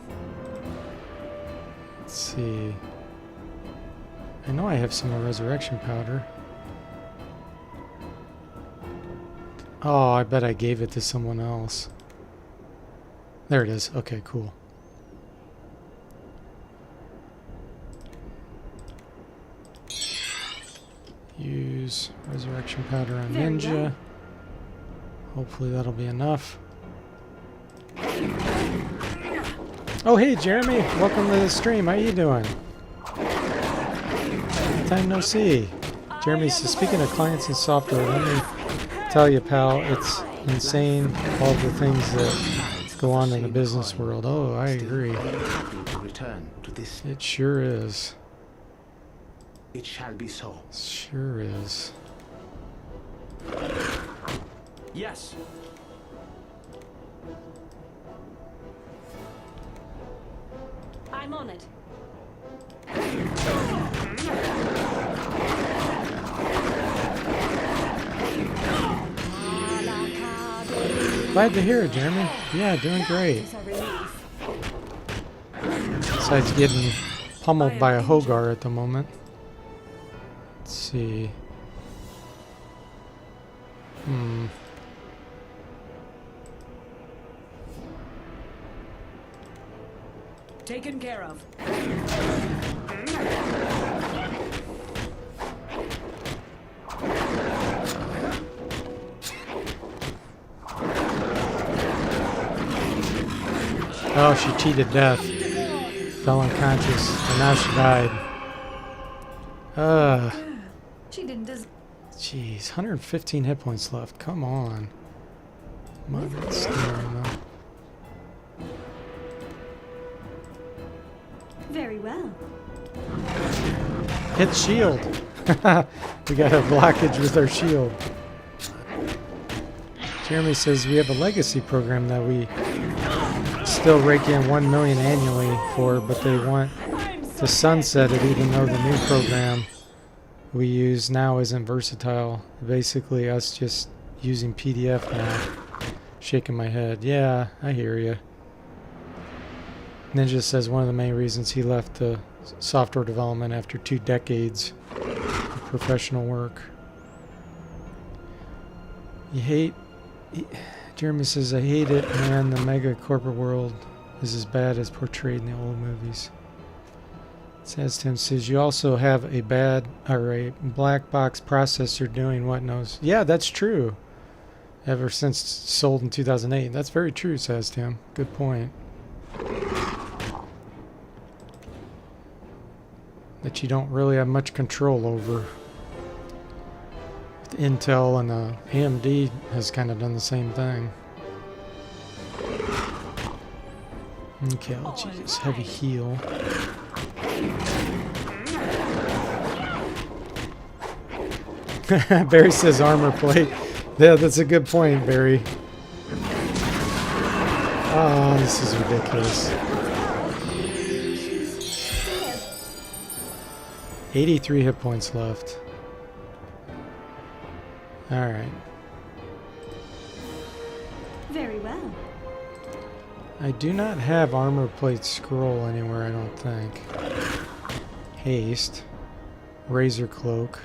Let's see. I know I have some more resurrection powder. Oh, I bet I gave it to someone else. There it is. Okay, cool. Use resurrection powder on Very ninja. well. Hopefully that'll be enough. Oh, hey Jeremy, welcome to the stream. How you doing? Time no see. Jeremy says, speaking of clients and software, let me tell you, pal, it's insane all the things that go on in the business world. Oh, I agree. Happy to return to this. It sure is. It shall be so. Sure is. Yes. I'm on it. Glad to hear it, Jeremy. Yeah, doing great. Besides getting pummeled by a Hogar at the moment. Let's see. Taken care of. Oh, she cheated death. Fell unconscious, and now she died. She didn't deserve. Jeez, 115 hit points left. Come on. Moderate stamina. Very well. Hit shield. We got a blockage with our shield. Jeremy says we have a legacy program that we still rake in 1 million annually for, but they want to sunset it even though the new program we use now isn't versatile. Basically us just using PDF now. Shaking my head. Yeah, I hear you. Ninja says one of the main reasons he left the software development after 2 decades of professional work. Jeremy says, I hate it, man. The mega corporate world is as bad as portrayed in the old movies. Says Tim says, you also have a black box processor doing what knows. Yeah, that's true. Ever since sold in 2008. That's very true, says Tim. Good point. that you don't really have much control over. Intel and AMD has kind of done the same thing. Okay, let's use this heavy heal. Barry says armor plate. Yeah, that's a good point, Barry. Oh, this is ridiculous. 83 hit points left. Alright. Very well. I do not have armor plate scroll anywhere, I don't think. Haste. Razor cloak.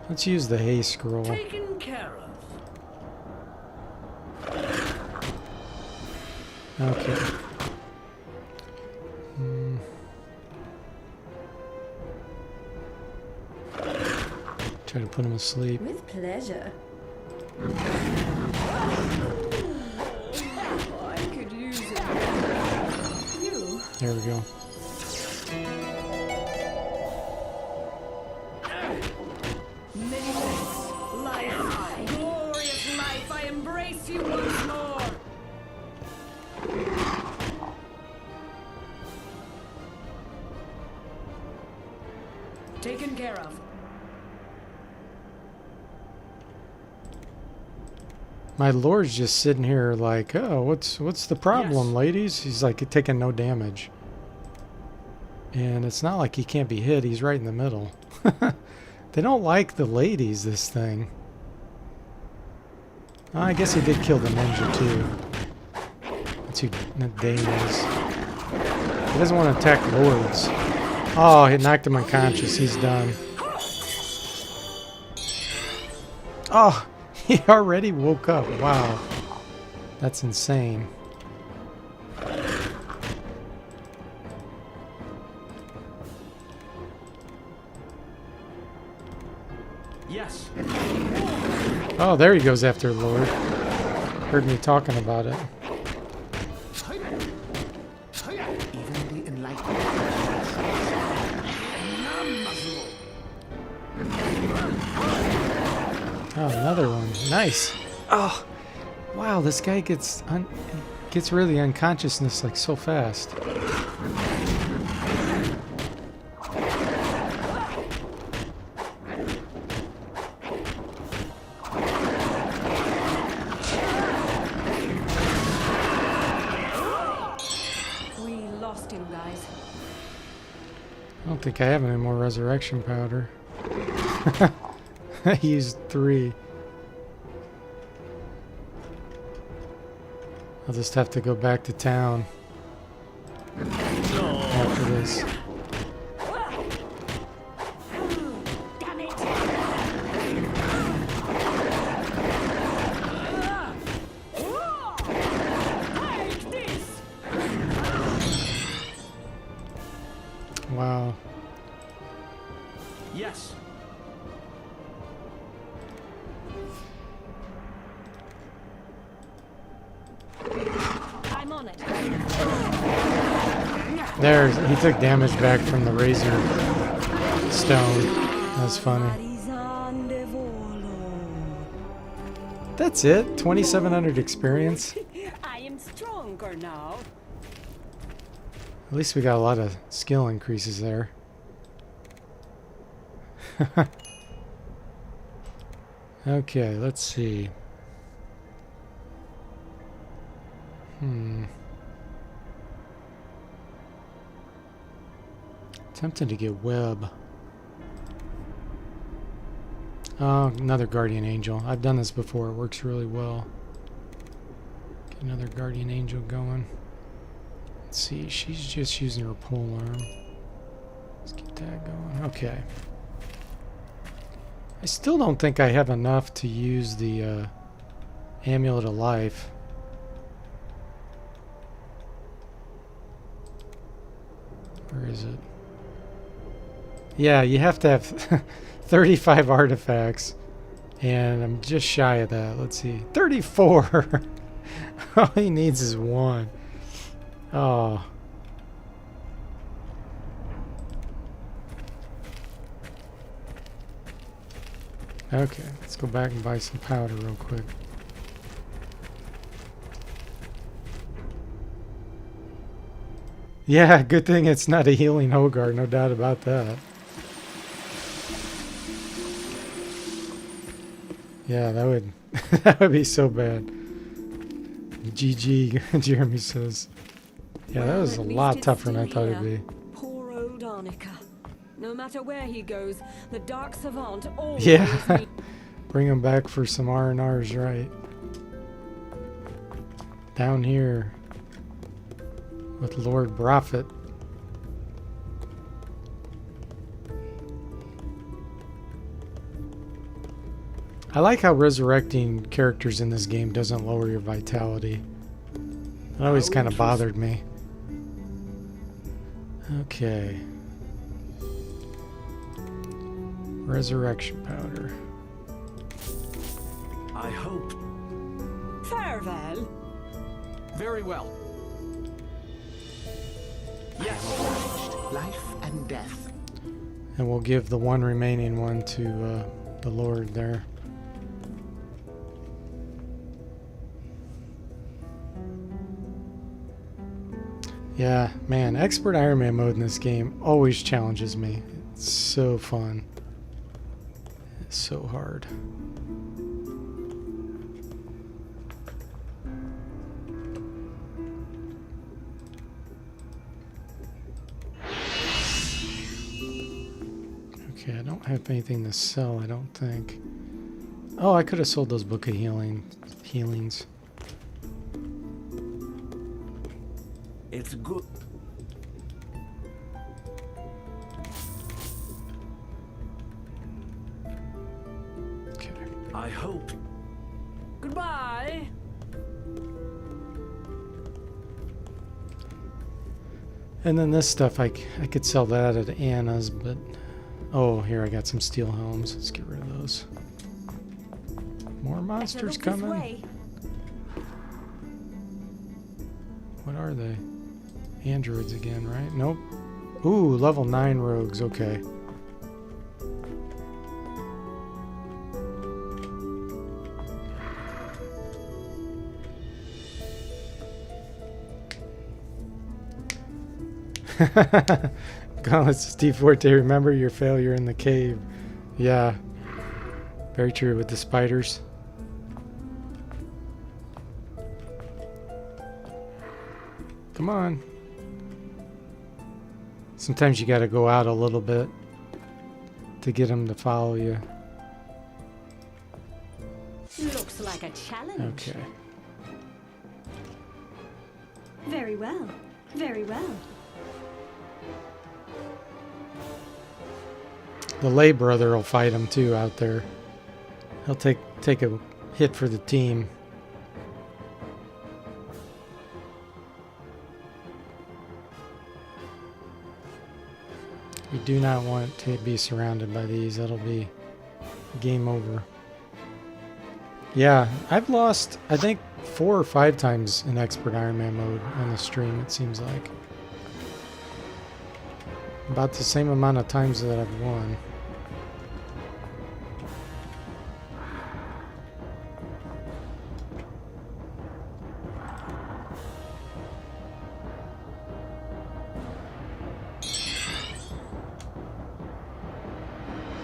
Let's use the haste scroll. Taken care of. Okay. Try to put him asleep. With pleasure. I could use it. You. There we go. Many thanks. Life, glorious life, I embrace you once more. Taken care of. My lord's just sitting here like, oh, what's the problem, Yes. ladies? He's like taking no damage. And it's not like he can't be hit, he's right in the middle. They don't like the ladies, this thing. Oh, I guess he did kill the ninja too. That's who Dane is. He doesn't want to attack lords. Oh, he knocked him unconscious, he's done. Oh! He already woke up. Wow. That's insane. Yes. Oh, there he goes after Lord. Heard me talking about it. Even the enlightened. Oh, another one. Nice. Oh, wow. This guy gets really unconsciousness like so fast. We lost him, guys. I don't think I have any more resurrection powder. I used 3. I'll just have to go back to town after this. Damn it! Take this. Wow. Yes. I'm on it. There, he took damage back from the razor stone. That's funny. That's it. 2,700 experience. I am stronger now. At least we got a lot of skill increases there. Okay, let's see. Tempted to get web. Oh, another guardian angel. I've done this before. It works really well. Get another guardian angel going. Let's see. She's just using her pole arm. Let's get that going. Okay. I still don't think I have enough to use the amulet of life. Where is it? Yeah, you have to have 35 artifacts. And I'm just shy of that. Let's see. 34! All he needs is one. Oh. Okay, let's go back and buy some powder real quick. Yeah, good thing it's not a healing Hogarth, no doubt about that. Yeah, that would that would be so bad. GG, Jeremy says. Yeah, that was a lot tougher than I thought it'd be. Poor old Arnica. No matter where he goes, the Dark Savant always Yeah, bring him back for some R&Rs, right? Down here with Lord Prophet. I like how resurrecting characters in this game doesn't lower your vitality. It always kind of bothered me. Okay. Resurrection powder. I hope. Farewell. Very well. Yes. Life and death. And we'll give the one remaining one to the Lord there. Yeah, man, Expert Iron Man mode in this game always challenges me. It's so fun. It's so hard. Okay, I don't have anything to sell, I don't think. Oh, I could have sold those Book of Healings. It's good. Okay. I hope. Goodbye. And then this stuff, I could sell that at Anna's, but... Oh, here, I got some steel helms. Let's get rid of those. More monsters coming? What are they? Androids again, right? Nope. Ooh, level 9 rogues, okay. Gauntlets Steve Forte, remember your failure in the cave. Yeah. Very true with the spiders. Come on. Sometimes you gotta go out a little bit to get them to follow you. Looks like a challenge. Okay. Very well. Very well. The lay brother will fight him too out there. He'll take a hit for the team. We do not want to be surrounded by these. That'll be game over. Yeah, I've lost, I think, 4 or 5 times in Expert Iron Man mode on the stream, it seems like. About the same amount of times that I've won.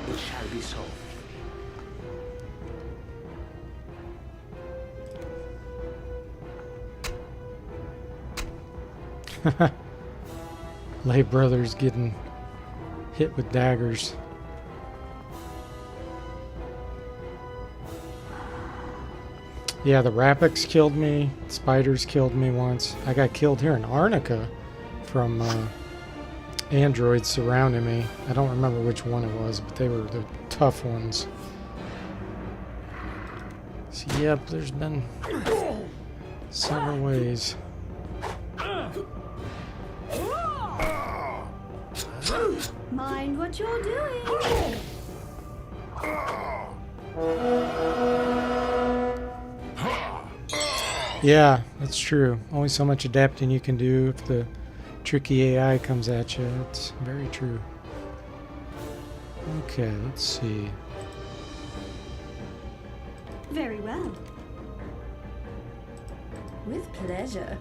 It shall be so. Lay brothers getting hit with daggers. Yeah, the Rapics killed me. Spiders killed me once. I got killed here in Arnica from androids surrounding me. I don't remember which one it was, but they were the tough ones. So, yep, there's been several ways. Mind what you're doing. Yeah, that's true. Only so much adapting you can do if the tricky AI comes at you. It's very true. Okay, let's see. Very well. With pleasure.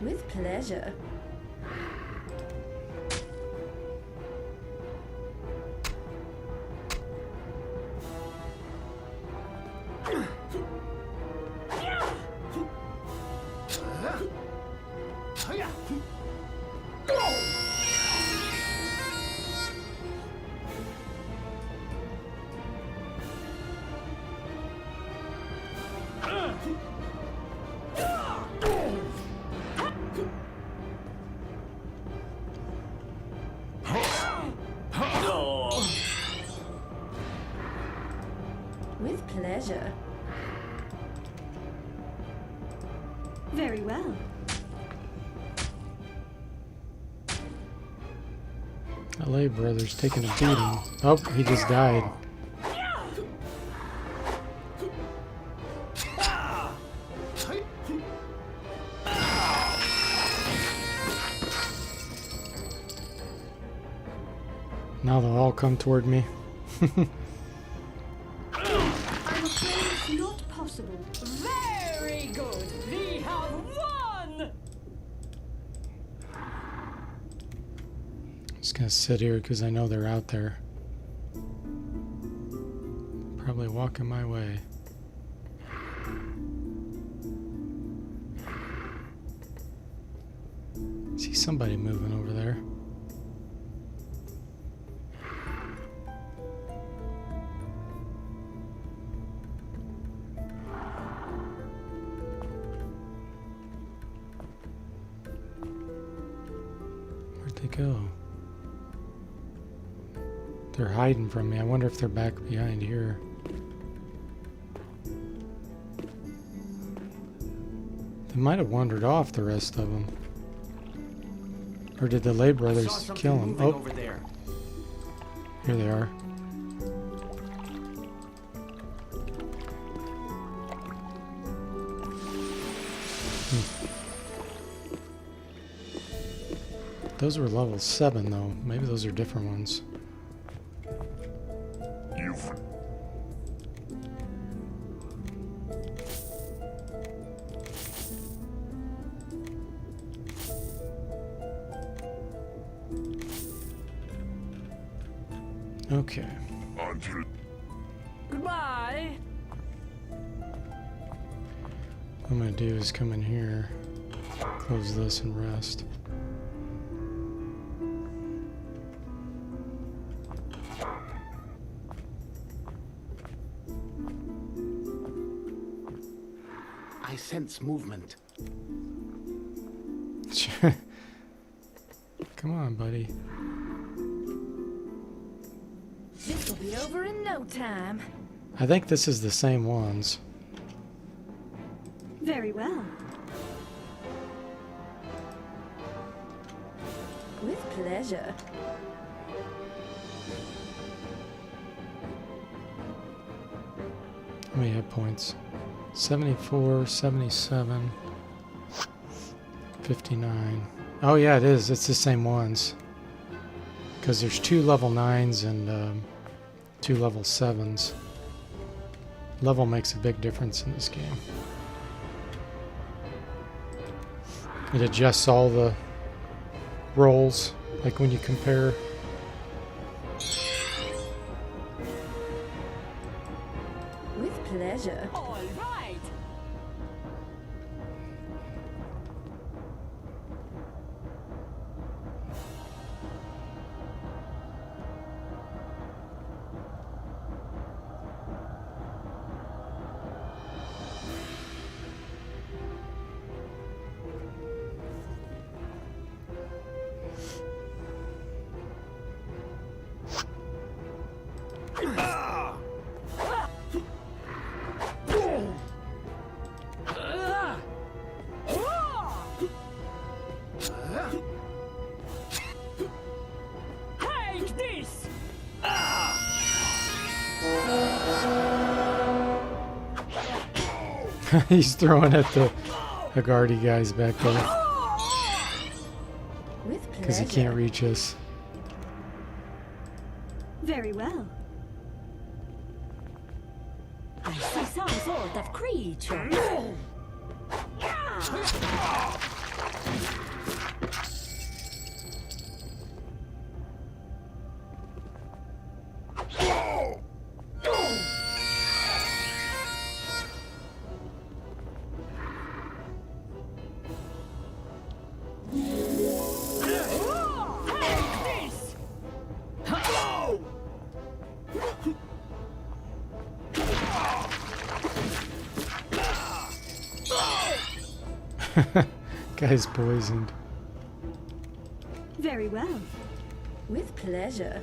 With pleasure. With pleasure. Very well. LA Brothers taking a beating. Oh, he just died. Now they'll all come toward me. I'm afraid it's not possible. Very good. We have won. Just gonna sit here because I know they're out there. Probably walking my way. See somebody moving over there. Where'd they go? They're hiding from me. I wonder if they're back behind here. They might have wandered off, the rest of them. Or did the Lay brothers kill them? Oh, Over there. here they are. Those were level 7 though. Maybe those are different ones. Okay. Goodbye. What I'm gonna do is come in here, close this and rest. I sense movement. Come on, buddy. This will be over in no time. I think this is the same ones. Very well. With pleasure. How many hit points? 74, 77, 59. Oh yeah, it is. It's the same ones. Because there's 2 level 9s and 2 level 7s. Level makes a big difference in this game. It adjusts all the rolls, like when you compare. With pleasure. All right. He's throwing at the Hagardi guys back there With because he pleasure. can't reach us. Very well. I see some sort of creature. Guy's poisoned. Very well. With pleasure.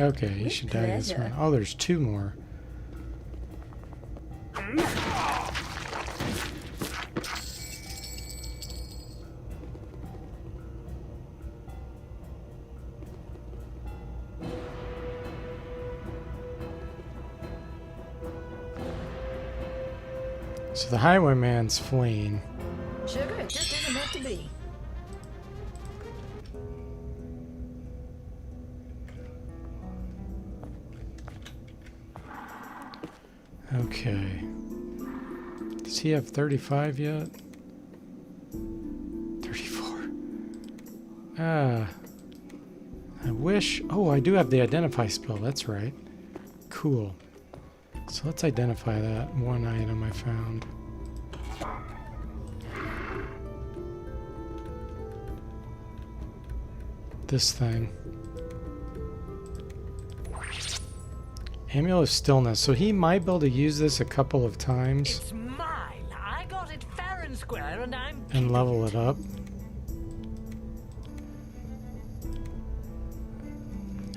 Okay, he should die this pleasure. one. Oh, there's two more. So the highwayman's fleeing. Sugar, it just isn't meant to be. Okay. Does he have 35 yet? 34. I wish... Oh, I do have the identify spell. That's right. Cool. So let's identify that one item I found. This thing. Amulet of Stillness. So he might be able to use this a couple of times It's mine. I got it fair and square, and I'm and level it up.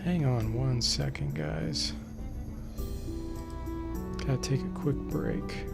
Hang on 1 second, guys. Gotta take a quick break.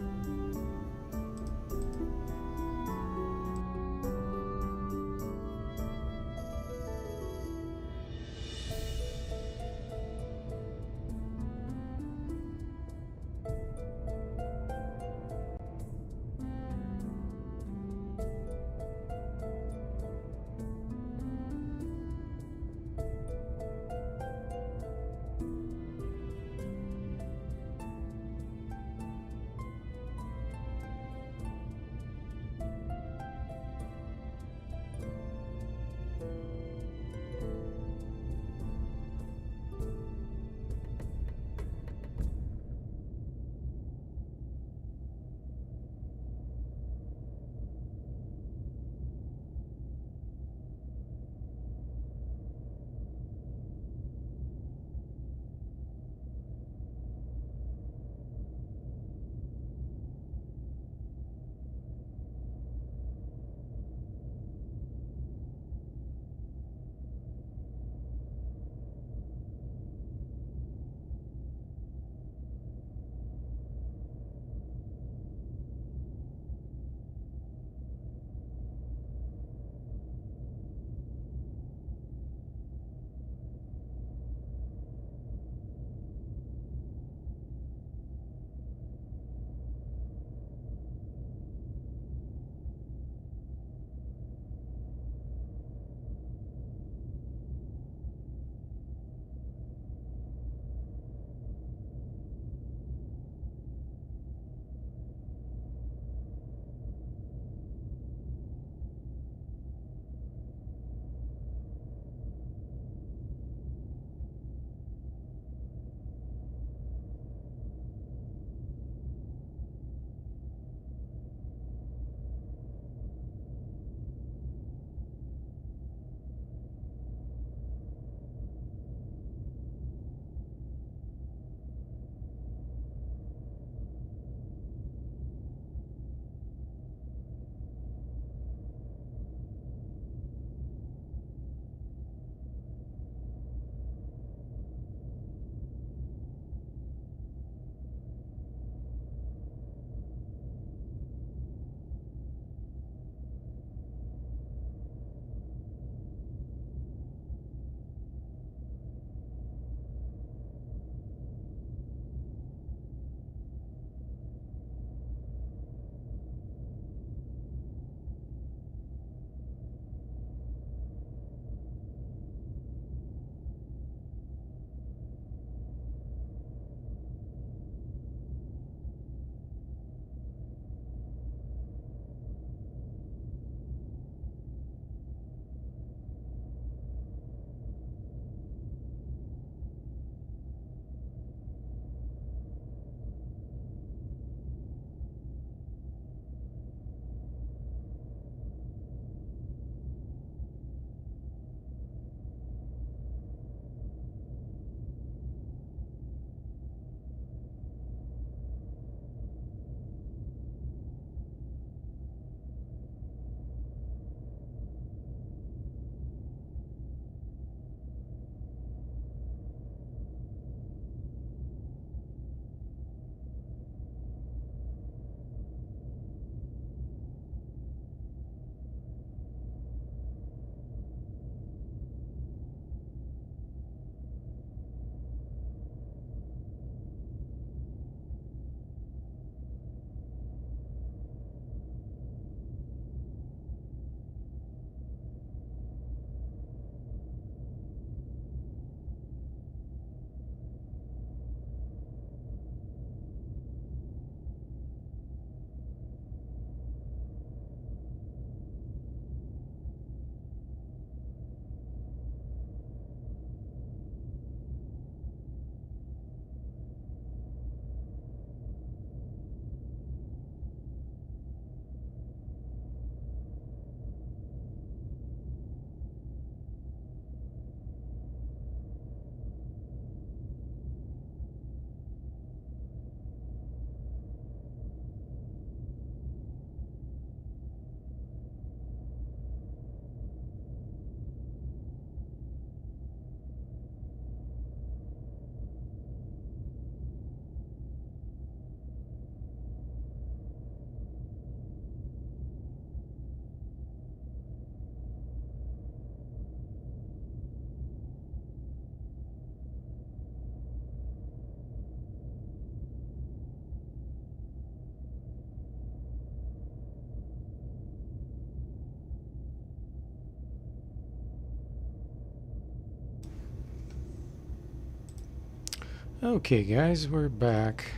Okay, guys, we're back.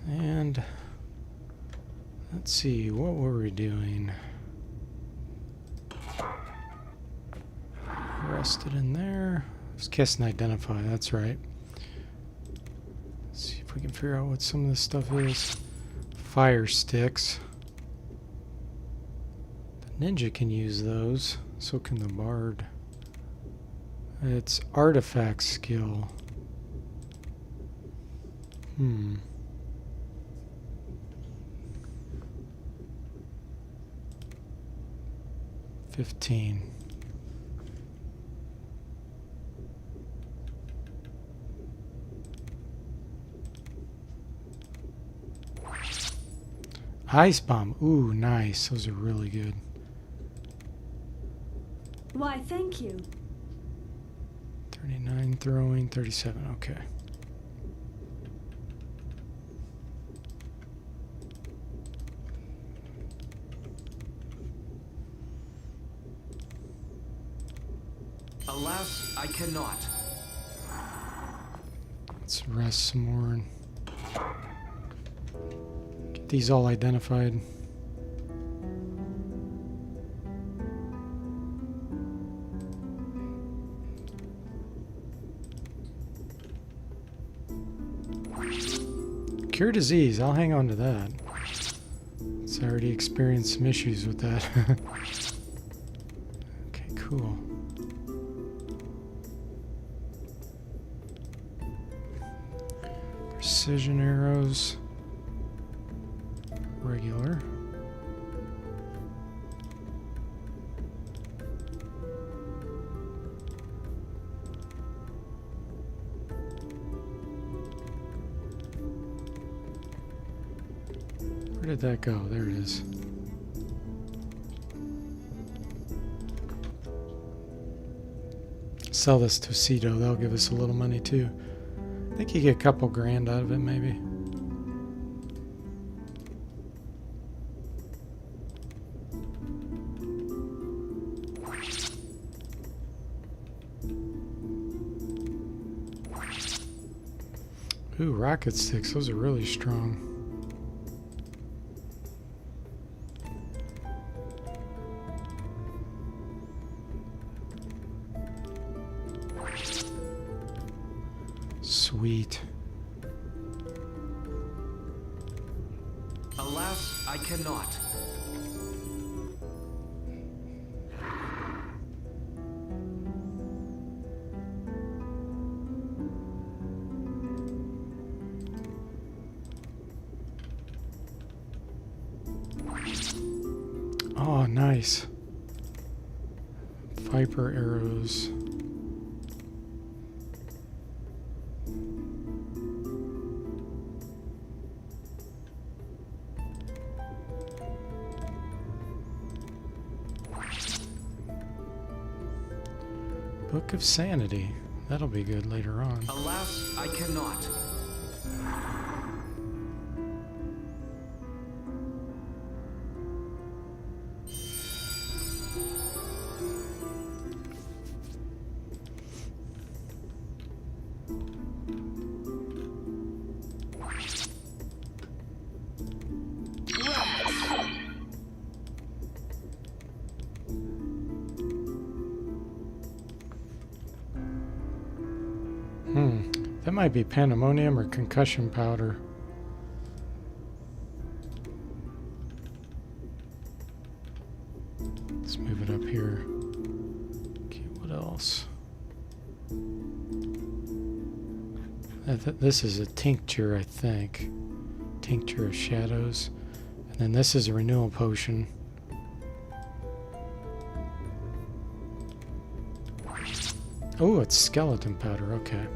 And let's see, what were we doing? Rested in there. Let's cast and identify, that's right. Let's see if we can figure out what some of this stuff is. Fire sticks. The ninja can use those, so can the bard. It's artifact skill. 15. Ice bomb. Ooh, nice. Those are really good. Why, thank you. 39 throwing, 37. Okay. Alas, I cannot. Let's rest some more and get these all identified. Cure disease, I'll hang on to that. I already experienced some issues with that. Okay, cool. Precision arrows. Regular. Where did that go? There it is. Sell this to Cito. That'll give us a little money too. I think you get a couple grand out of it, maybe. Ooh, rocket sticks. Those are really strong. Sweet. Alas, I cannot. Oh, nice. Viper arrows. Book of Sanity. That'll be good later on. Alas, I cannot. That might be pandemonium or concussion powder. Let's move it up here. Okay, what else? This is a tincture, I think. Tincture of shadows. And then this is a renewal potion. Oh, it's skeleton powder, okay.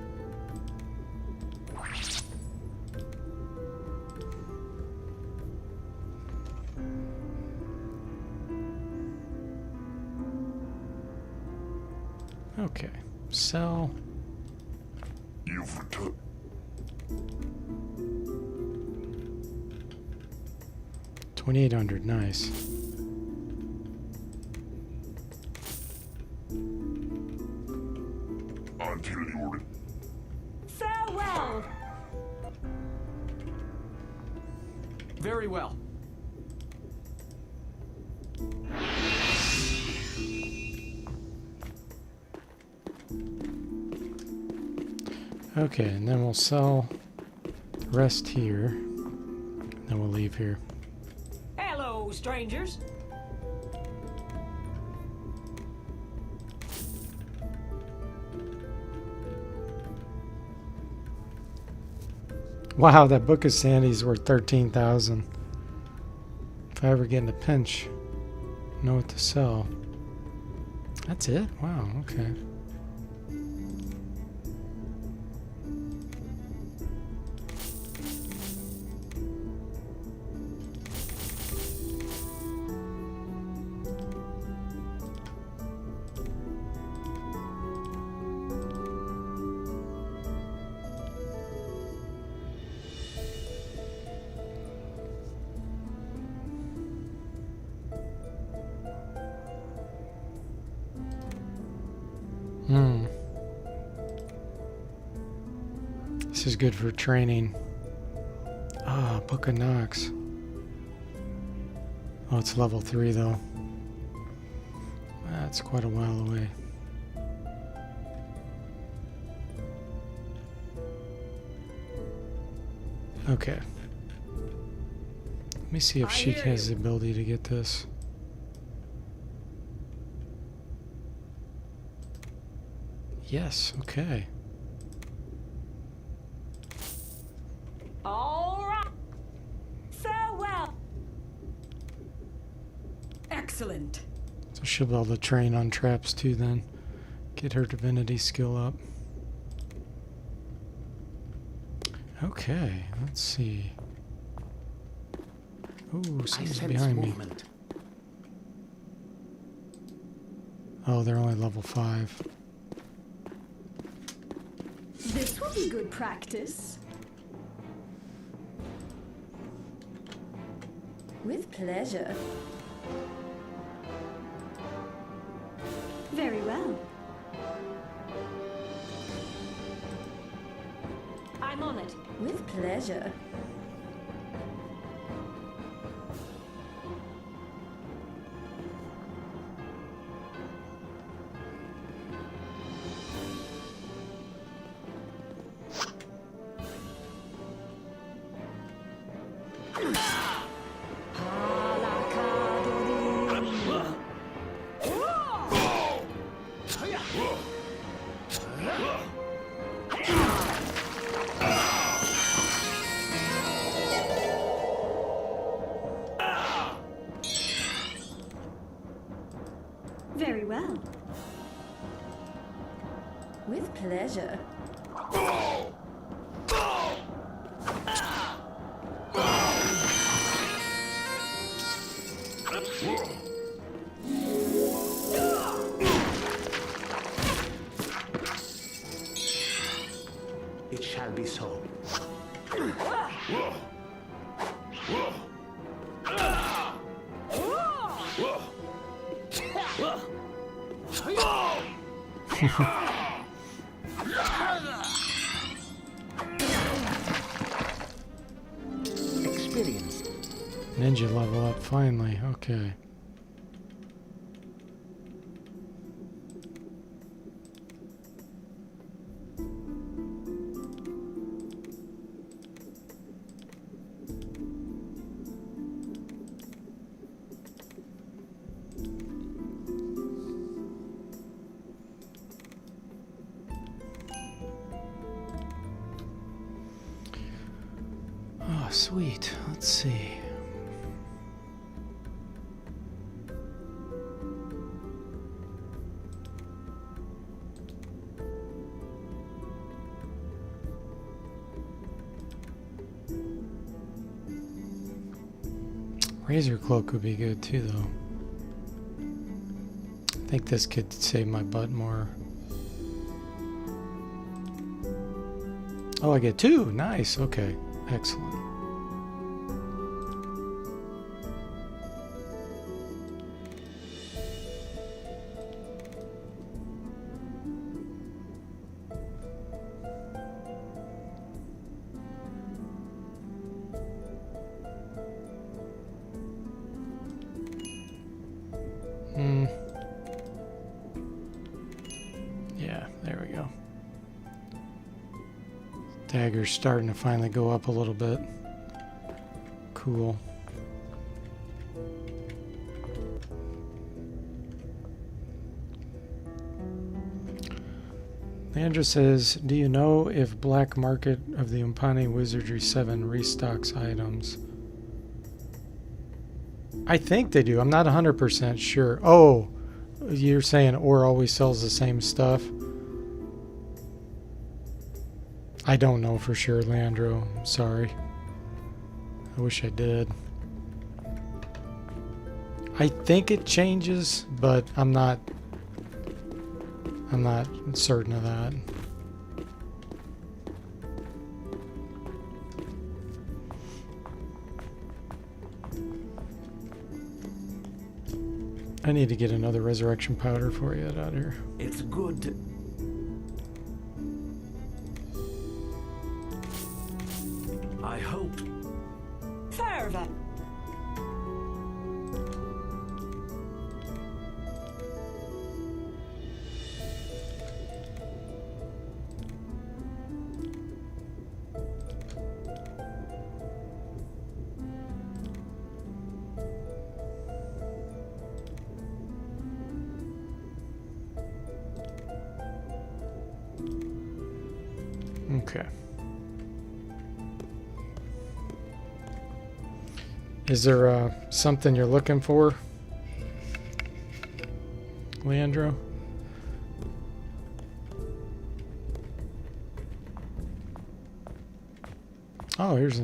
Okay, sell. You've took 2,800, nice. until you're So Very well. Okay, and then we'll sell the rest here. Then we'll leave here. Hello, strangers. Wow, that book of Sandy's worth 13,000. If I ever get in a pinch, know what to sell. That's it? Wow, okay. This is good for training. Ah, Book of Nox. Oh, it's level 3 though. That's quite a while away. Okay. Let me see if she has the ability to get this. Yes, okay. All right. Farewell. Excellent. So she'll be able to train on traps too then. Get her divinity skill up. Okay, let's see. Ooh, someone's behind me. Oh, they're only level 5. This will be good practice. With pleasure. Very well. I'm on it. With pleasure. Very well. With pleasure. It shall be so. Experience. Ninja level up finally. Okay. Oh, sweet. Let's see. Razor Cloak would be good too, though. I think this could save my butt more. Oh, I get 2. Nice. Okay. Excellent. Dagger's starting to finally go up a little bit. Cool. Leandra says, do you know if Black Market of the Umpani Wizardry 7 restocks items? I think they do. I'm not 100% sure. Oh, you're saying or always sells the same stuff? I don't know for sure, Leandro. I'm sorry. I wish I did. I think it changes, but I'm not certain of that. I need to get another resurrection powder for you out here. It's good. I hope. Fervor. Okay. Is there something you're looking for, Leandro? Oh, here's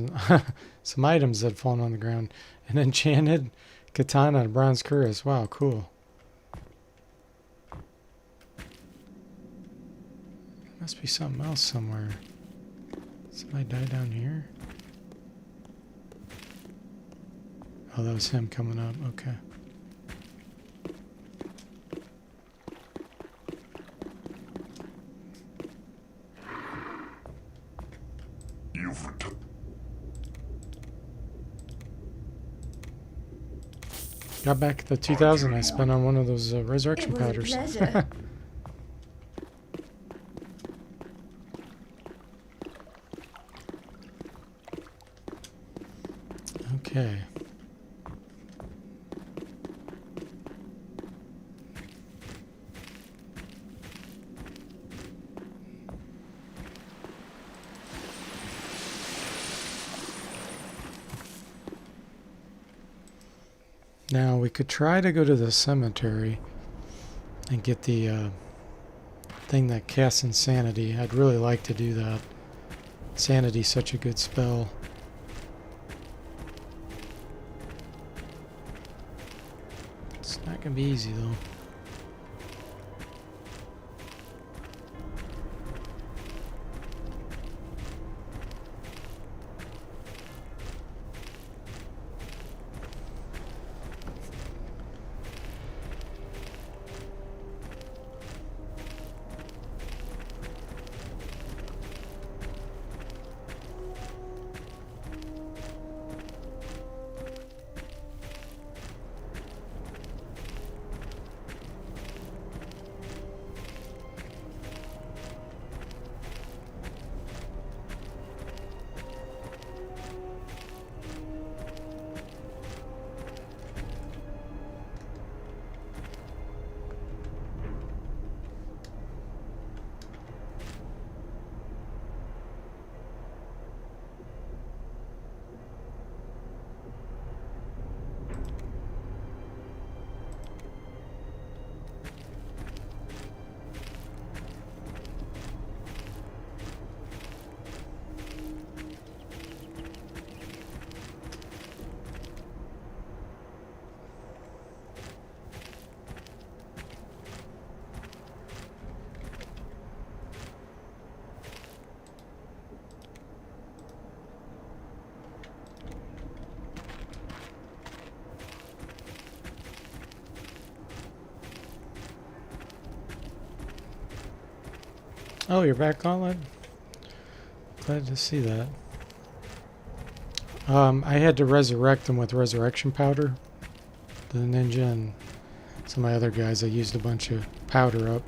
some items that have fallen on the ground. An enchanted katana and bronze cuirass. Wow, cool. Must be something else somewhere. Somebody die down here? Oh, that was him coming up. Okay. You've returned. Got back the 2,000 I spent on one of those resurrection powders. It was a pleasure. Okay. Now we could try to go to the cemetery and get the thing that casts insanity. I'd really like to do that. Sanity's such a good spell. It's not gonna be easy though. Oh, you're back on? Glad to see that. I had to resurrect them with resurrection powder. The ninja and some of my other guys, I used a bunch of powder up.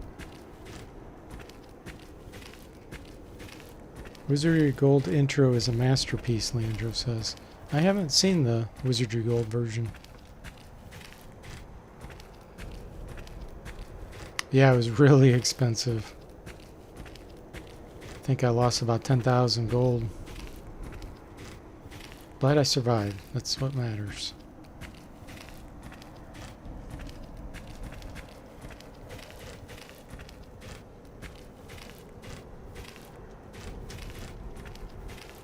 Wizardry Gold intro is a masterpiece, Leandro says. I haven't seen the Wizardry Gold version. Yeah, it was really expensive. I think I lost about 10,000 gold. But I survived. That's what matters.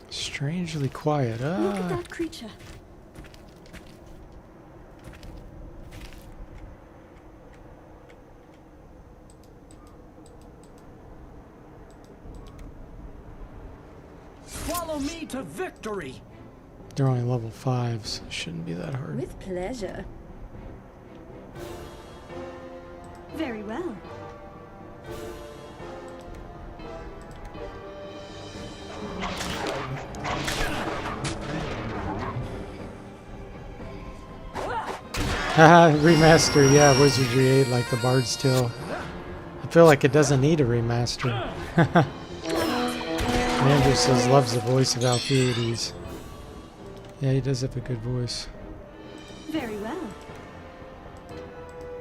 Strangely quiet. Look at that creature. Follow me to victory. They're only level 5s. It shouldn't be that hard. With pleasure. Very well. Haha, remaster, yeah, Wizardry 8 like the Bard's Tale. I feel like it doesn't need a remaster. Andrew says loves the voice of Alphiades. Yeah, he does have a good voice. Very well.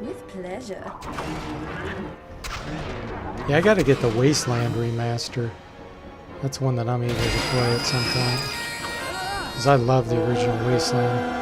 With pleasure. Yeah, I gotta get the Wasteland remaster. That's one that I'm able to play at some point. Because I love the original Wasteland.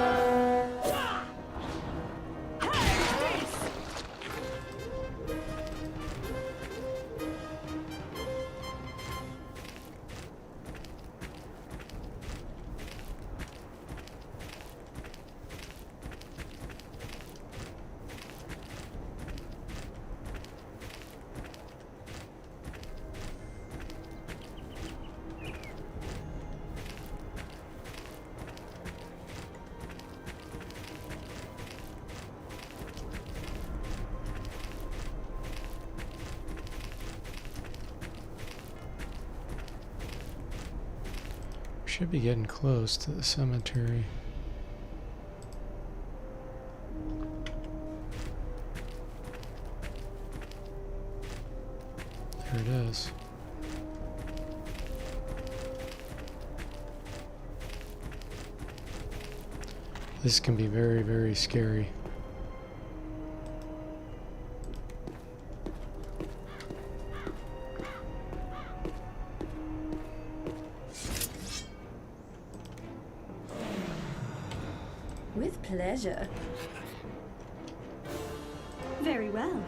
Should be getting close to the cemetery. There it is. This can be very, very scary. With pleasure. Very well.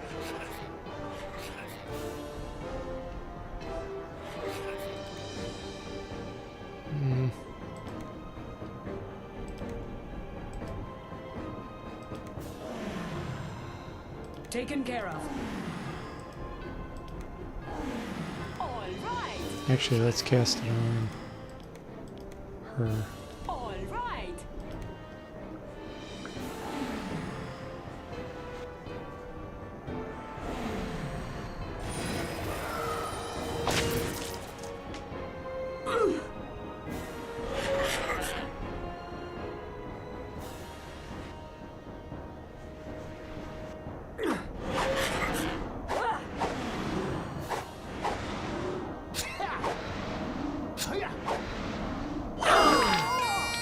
Taken care of. All right. Actually, let's cast it on her. All right.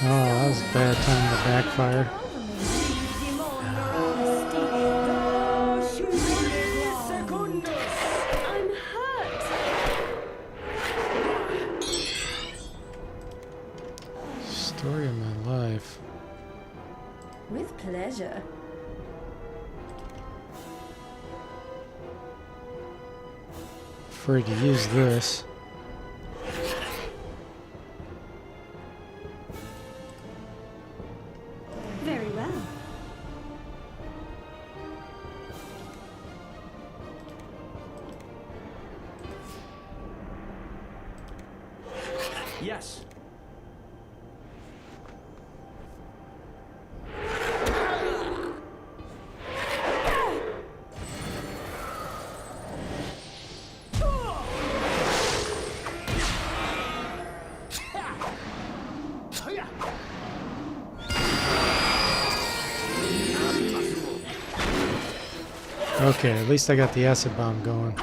Oh, that was a bad time to backfire. I'm hurt. Story of my life. With pleasure. Afraid to use this. Very well. Yes. Okay, at least I got the acid bomb going.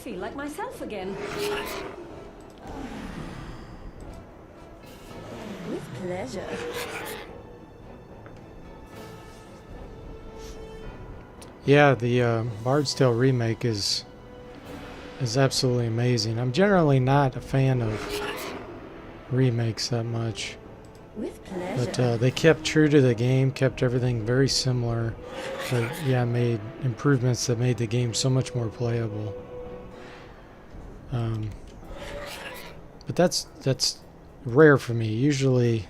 feel like myself again. With pleasure. Yeah, the Bard's Tale remake is absolutely amazing. I'm generally not a fan of remakes that much, With pleasure. but they kept true to the game, kept everything very similar, but yeah, made improvements that made the game so much more playable. But that's rare for me. Usually,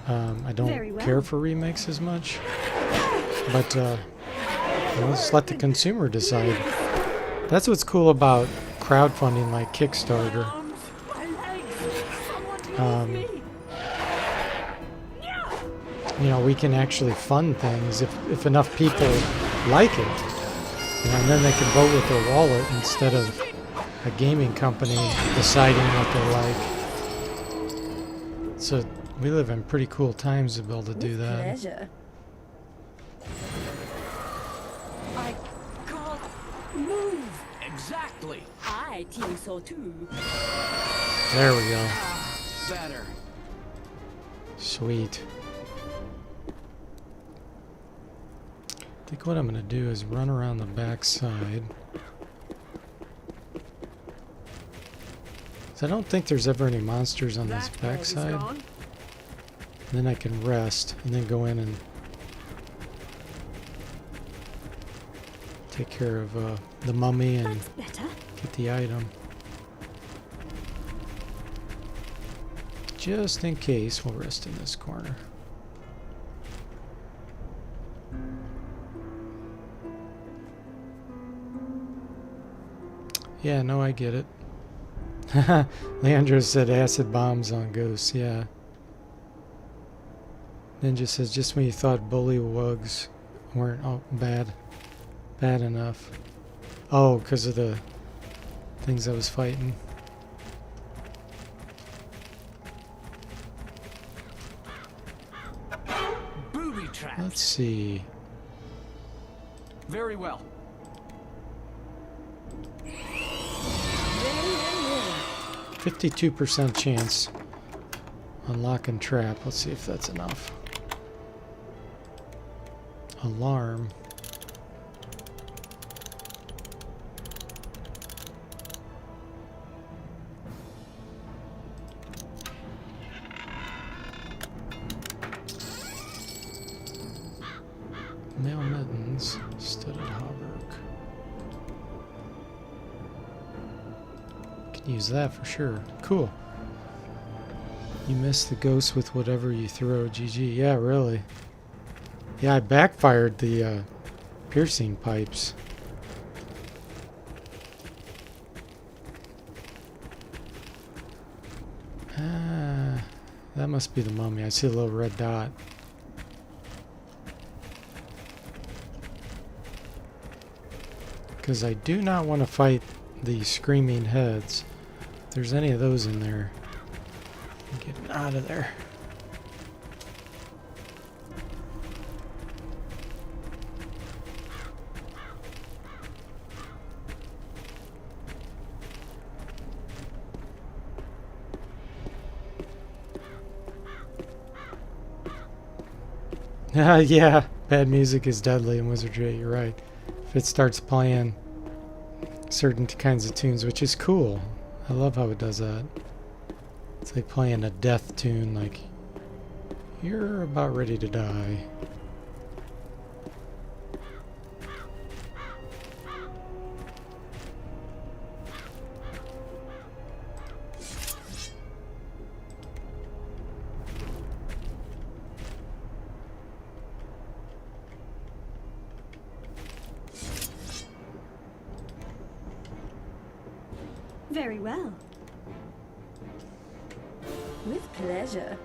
I don't Very well. care for remakes as much, but just let the consumer decide. That's what's cool about crowdfunding like Kickstarter. You know, we can actually fund things if enough people like it, and then they can vote with their wallet instead of a gaming company deciding what they like. So we live in pretty cool times to be able to do that. Pleasure. I can't move. Exactly. I think so too. There we go. Better. Sweet. I think what I'm going to do is run around the back side. So I don't think there's ever any monsters on this That back egg is side. gone. Then I can rest and then go in and take care of the mummy and That's better. get the item. Just in case, we'll rest in this corner. Yeah, no, I get it. Leandro said acid bombs on ghosts, yeah. Ninja says just when you thought bullywugs weren't bad enough. Oh, because of the things I was fighting. Booby traps. Let's see. Very well. 52% chance on lock and trap. Let's see if that's enough. Alarm. Mail mittens. Studded hauberk. Can use that for sure. Cool. You miss the ghost with whatever you throw. GG. Yeah, really. Yeah, I backfired the piercing pipes. Ah, that must be the mummy. I see a little red dot. Because I do not want to fight the screaming heads. If there's any of those in there, get out of there. Yeah, bad music is deadly in Wizardry, you're right. If it starts playing certain kinds of tunes, which is cool. I love how it does that. It's like playing a death tune, like you're about ready to die. Very well. With pleasure.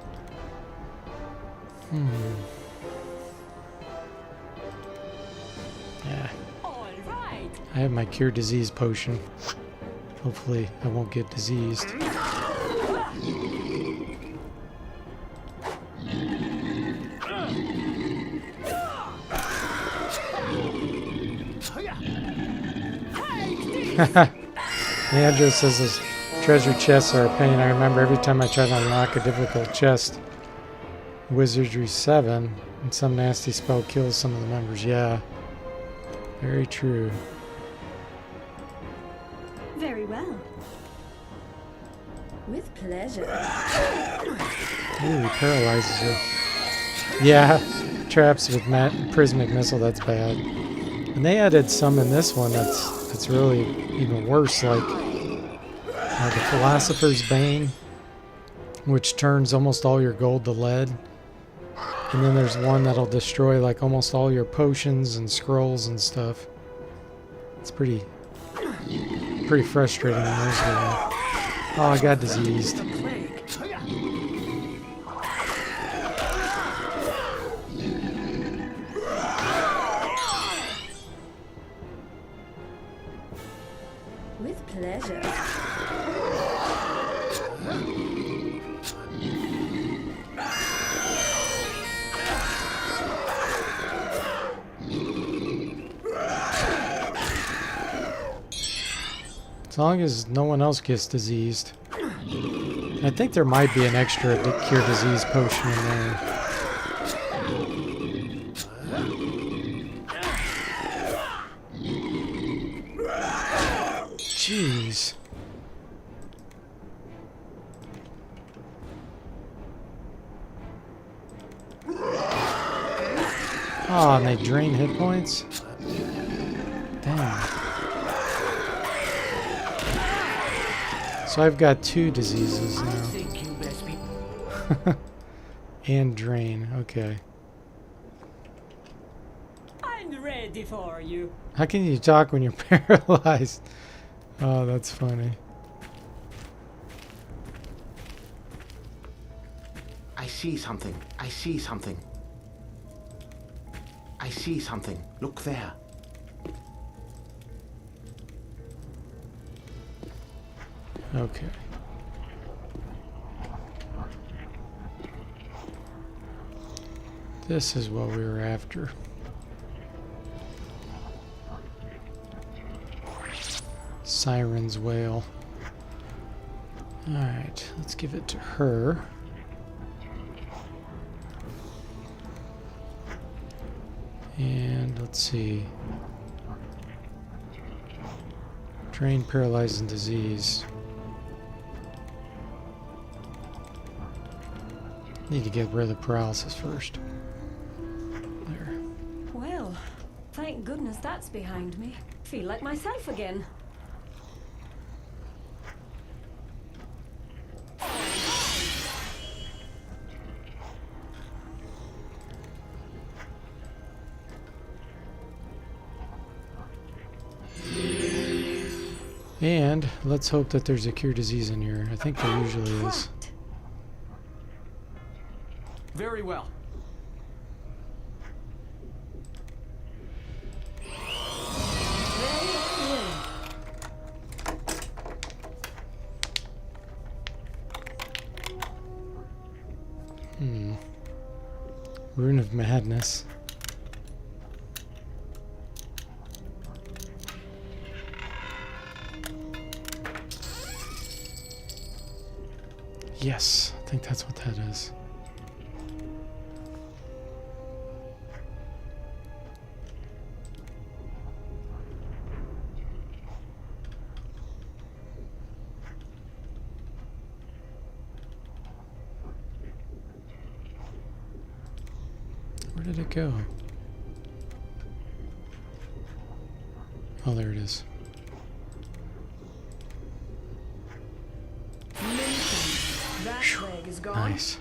Yeah. All right. I have my cure disease potion. Hopefully I won't get diseased. Leandro says those treasure chests are a pain. I remember every time I tried to unlock a difficult chest, Wizardry 7, and some nasty spell kills some of the members. Yeah, very true. Very well. With pleasure. Ooh, he paralyzes her. Yeah, traps with prismatic missile, that's bad. And they added some in this one that's really even worse, like the Philosopher's Bane, which turns almost all your gold to lead. And then there's one that'll destroy like almost all your potions and scrolls and stuff. It's pretty frustrating when those go on. Oh, I got diseased. With pleasure. As long as no one else gets diseased. I think there might be an extra cure disease potion in there. Jeez. Oh, and they drain hit points? Damn. So I've got 2 diseases I now. think you best be. And drain, okay. I'm ready for you. How can you talk when you're paralyzed? Oh, that's funny. I see something. I see something. I see something. Look there. Okay. This is what we were after. Siren's Wail. Alright, let's give it to her. And let's see. Drain, paralyze, and disease. Need to get rid of the paralysis first. There. Well, thank goodness that's behind me. Feel like myself again. And let's hope that there's a cure disease in here. I think there usually is. Very well. Rune of Madness. Yes, I think that's what that is. Where did it go? Oh, there it is. That plague is gone. Nice.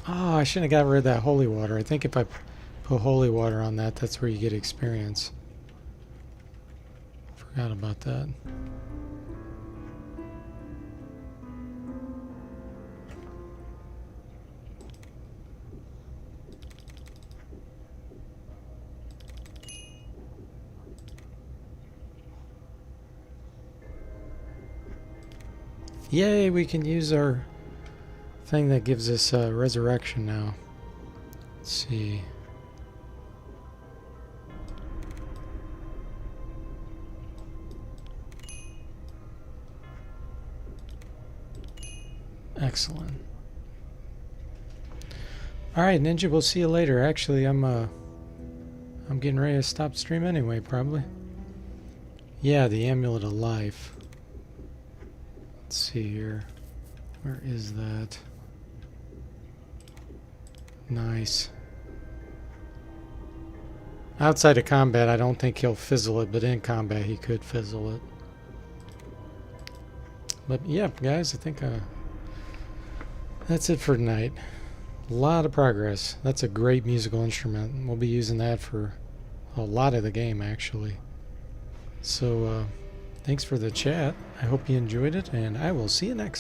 Oh, I shouldn't have got rid of that holy water. I think if I put holy water on that, that's where you get experience. Forgot about that. Yay, we can use our thing that gives us resurrection now. Let's see. Excellent. Alright, Ninja, we'll see you later. Actually, I'm getting ready to stop stream anyway, probably. Yeah, the Amulet of Life. Let's see here. Where is that? Nice. Outside of combat, I don't think he'll fizzle it, but in combat, he could fizzle it. But, yeah, guys, I think that's it for tonight. A lot of progress. That's a great musical instrument. We'll be using that for a lot of the game, actually. So, thanks for the chat. I hope you enjoyed it, and I will see you next time.